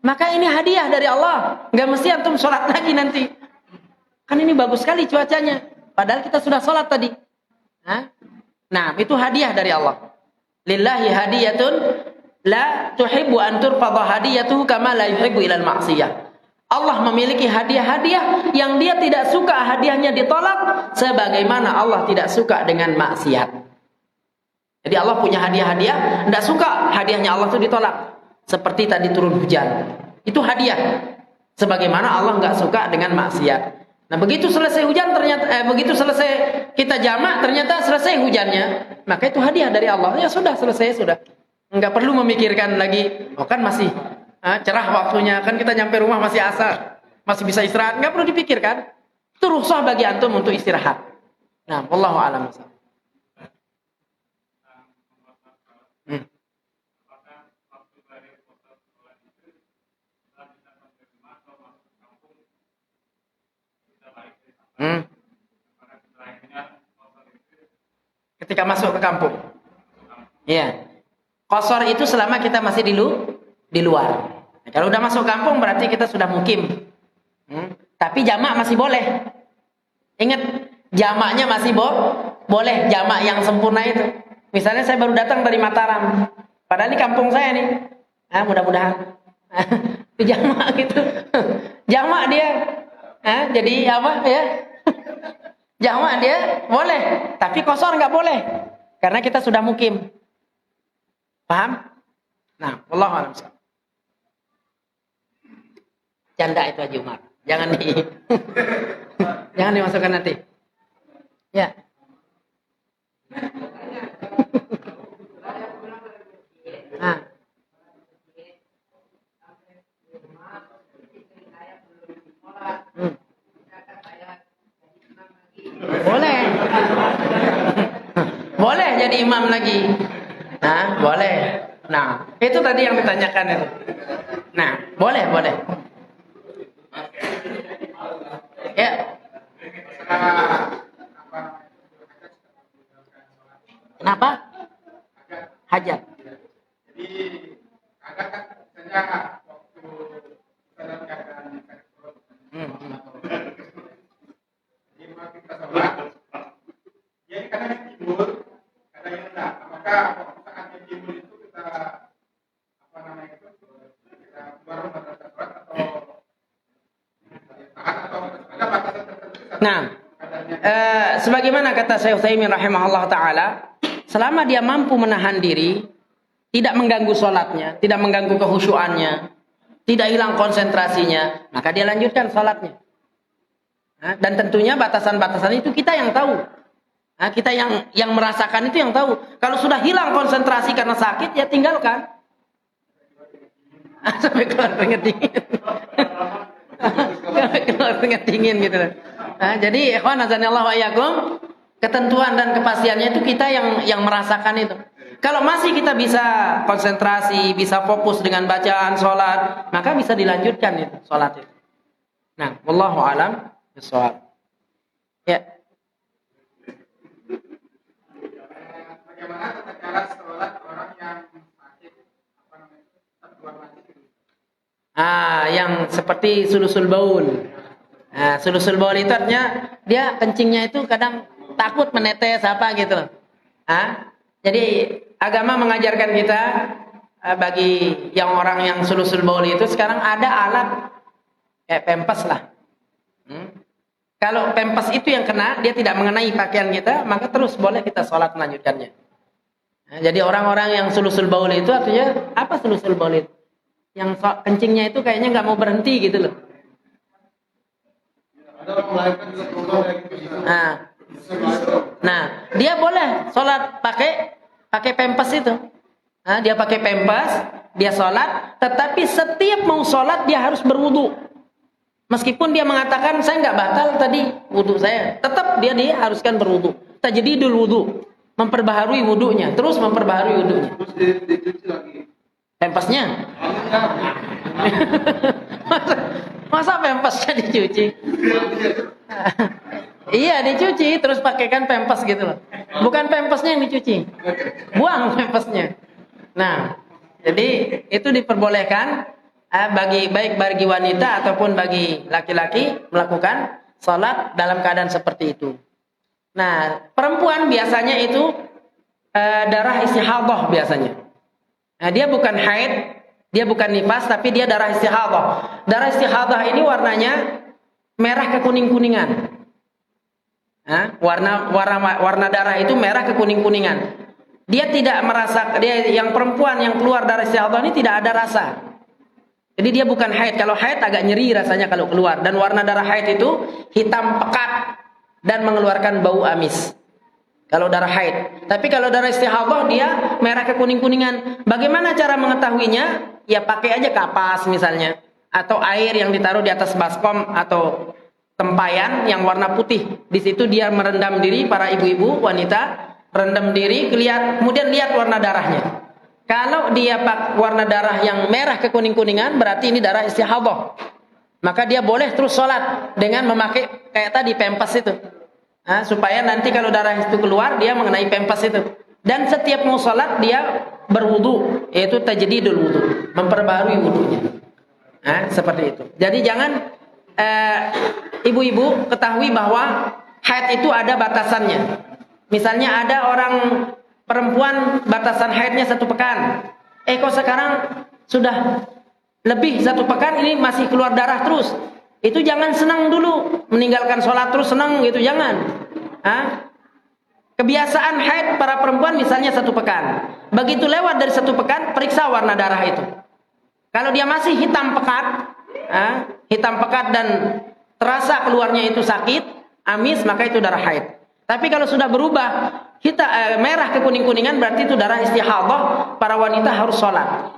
Maka ini hadiah dari Allah. Enggak mesti antum sholat lagi nanti. Kan ini bagus sekali cuacanya. Padahal kita sudah sholat tadi. Nah, itu hadiah dari Allah. Lillahi hadiyatun la tuhibbu an turfadha hadiyatuhu kama la yuhibbu ilal ma'siyah. Allah memiliki hadiah-hadiah yang dia tidak suka hadiahnya ditolak sebagaimana Allah tidak suka dengan maksiat. Jadi Allah punya hadiah-hadiah, tidak suka hadiahnya Allah itu ditolak. Seperti tadi turun hujan. Itu hadiah. Sebagaimana Allah nggak suka dengan maksiat. Nah, begitu selesai hujan ternyata begitu selesai kita jamak ternyata selesai hujannya, maka itu hadiah dari Allah. Ya sudah, selesai sudah. Enggak perlu memikirkan lagi, oh kan masih cerah waktunya, kan kita nyampe rumah masih asar, masih bisa istirahat, enggak perlu dipikirkan. Itu rukhsah bagi antum untuk istirahat. Nah, wallahu a'lam. Ketika masuk ke kampung. Iya. Qashar itu selama kita masih di luar. Nah, kalau udah masuk kampung berarti kita sudah mukim. Tapi jamak masih boleh. Ingat, jamaknya masih boleh, jamak yang sempurna itu. Misalnya saya baru datang dari Mataram. Padahal ini kampung saya nih. Mudah-mudahan. Itu jamak gitu. Jamak dia. Jadi apa ya? Jamak dia boleh, tapi qashar nggak boleh. Karena kita sudah mukim. Paham? Nah, wallahu a'lam. Canda itu Haji Umar. Jangan jangan dimasukkan nanti. Ya. Nah. Boleh. Boleh jadi imam lagi. Nah, boleh. Nah, itu tadi yang ditanyakan itu. Nah, boleh. Ya. Kenapa? Hajat. Jadi kadang kan misalnya waktu dalam keadaan kita sholat, jadi kadang yang timbul, kadang yang enggak. Apakah saat yang timbul itu kita kita keluar rumah dan sholat atau tahan atau ada batasan tertentu? Nah, sebagaimana kata Syekh Utsaimin rahimahullah taala, selama dia mampu menahan diri, tidak mengganggu sholatnya, tidak mengganggu kehusyuannya, tidak hilang konsentrasinya, maka dia lanjutkan sholatnya. Dan tentunya batasan-batasan itu kita yang tahu. Kita yang merasakan itu yang tahu. Kalau sudah hilang konsentrasi karena sakit, ya tinggalkan. Sampai keluar keringat dingin. Keluar keringat dingin gitu. Jadi ikhwan azanillahu wa iyyakum, ketentuan dan kepastiannya itu kita yang merasakan itu. Kalau masih kita bisa konsentrasi, bisa fokus dengan bacaan sholat, maka bisa dilanjutkan itu sholat itu. Nah, wallahu a'lam bishawab. Ya. Bagaimana tata cara sholat orang yang sakit tertular najis? Yang seperti sulusul baul. Sulusul baul itu artinya dia kencingnya itu kadang takut menetes apa gitu. Jadi agama mengajarkan kita bagi yang orang yang sulusul baul itu sekarang ada alat kayak pempes lah. Kalau pempes itu yang kena, dia tidak mengenai pakaian kita, maka terus boleh kita sholat melanjutkannya. Jadi orang-orang yang sulusul baul itu artinya apa sulusul baul itu? Yang kencingnya itu kayaknya nggak mau berhenti gitu loh. Nah, dia boleh sholat pakai pempes itu. Dia pakai pempas, dia sholat, tetapi setiap mau sholat dia harus berwudu. Meskipun dia mengatakan saya nggak batal tadi wudu saya, tetap dia diharuskan berwudu. Tajdidul wudu, memperbaharui wudunya, terus memperbaharui wudunya. Terus dicuci lagi. Pempasnya? masa pempasnya dicuci? Iya dicuci, terus pakaikan pempas gitu loh. Bukan pempasnya yang dicuci, buang pempasnya. Nah, jadi itu diperbolehkan baik bagi wanita ataupun bagi laki-laki melakukan sholat dalam keadaan seperti itu. Nah, perempuan biasanya itu darah istihadah biasanya. Nah, dia bukan haid, dia bukan nifas, tapi dia darah istihadah. Darah istihadah ini warnanya merah kekuning-kuningan. Warna darah itu merah kekuning-kuningan. Dia tidak merasa, dia yang perempuan yang keluar darah istihadah ini tidak ada rasa. Jadi dia bukan haid. Kalau haid agak nyeri rasanya kalau keluar. Dan warna darah haid itu hitam pekat dan mengeluarkan bau amis. Kalau darah haid. Tapi kalau darah istihadah dia merah kekuning-kuningan. Bagaimana cara mengetahuinya? Ya pakai aja kapas misalnya. Atau air yang ditaruh di atas baskom atau tempayan yang warna putih. Di situ dia merendam diri, para ibu-ibu, wanita rendam diri, kemudian lihat warna darahnya. Kalau dia warna darah yang merah kekuning-kuningan, berarti ini darah istihadah. Maka dia boleh terus sholat dengan memakai kayak tadi pempas itu. Supaya nanti kalau darah itu keluar, dia mengenai pempas itu. Dan setiap mau sholat, dia berwudu, yaitu tajdidul wudu, memperbarui wudunya. Seperti itu. Jadi jangan ibu-ibu ketahui bahwa haid itu ada batasannya. Misalnya ada orang perempuan batasan haidnya 1 pekan. Kok sekarang sudah lebih 1 pekan ini masih keluar darah terus. Itu jangan senang dulu. Meninggalkan sholat terus senang gitu, jangan. Kebiasaan haid para perempuan misalnya 1 pekan. Begitu lewat dari 1 pekan, periksa warna darah itu. Kalau dia masih hitam pekat dan terasa keluarnya itu sakit, amis, maka itu darah haid. Tapi kalau sudah berubah merah kekuning-kuningan, berarti itu darah istihadah. Para wanita harus sholat.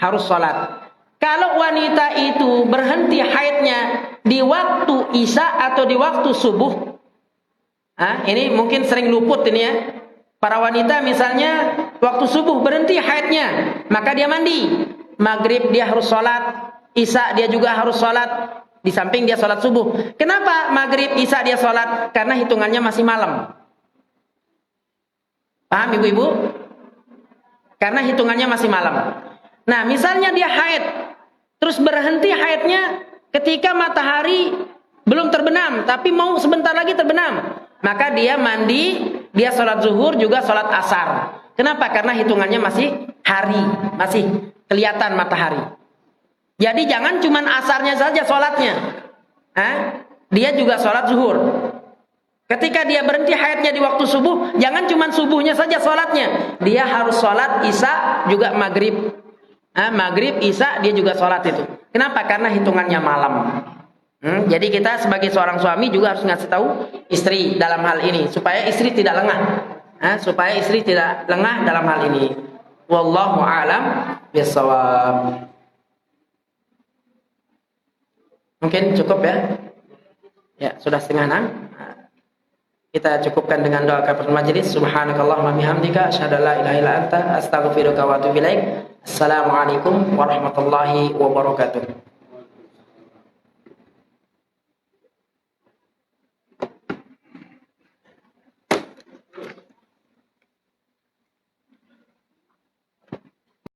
Harus sholat. Kalau wanita itu berhenti haidnya di waktu isya atau di waktu subuh, ini mungkin sering luput ini ya. Para wanita misalnya waktu subuh berhenti haidnya, maka dia mandi. Maghrib dia harus sholat, isya dia juga harus sholat. Di samping dia sholat subuh. Kenapa maghrib, isya dia sholat? Karena hitungannya masih malam. Paham ibu-ibu? Karena hitungannya masih malam. Nah misalnya dia haid, terus berhenti haidnya ketika matahari belum terbenam, tapi mau sebentar lagi terbenam. Maka dia mandi, dia sholat zuhur juga sholat asar. Kenapa? Karena hitungannya masih hari, masih kelihatan matahari. Jadi jangan cuma asarnya saja sholatnya. Dia juga sholat zuhur. Ketika dia berhenti haidnya di waktu subuh, jangan cuma subuhnya saja sholatnya. Dia harus sholat isya juga maghrib. Maghrib, isya dia juga sholat itu. Kenapa? Karena hitungannya malam. Jadi kita sebagai seorang suami juga harus ngasih tahu istri dalam hal ini. Supaya istri tidak lengah. Supaya istri tidak lengah dalam hal ini. Wallahu a'lam bishawab. Mungkin cukup ya. Ya, sudah 5:30. Kita cukupkan dengan doa kafaratul majelis. Subhanakallahumma bihamdika asyhadu an la ilaha illa anta astaghfiruka wa atubu ilaik. Assalamualaikum warahmatullahi wabarakatuh.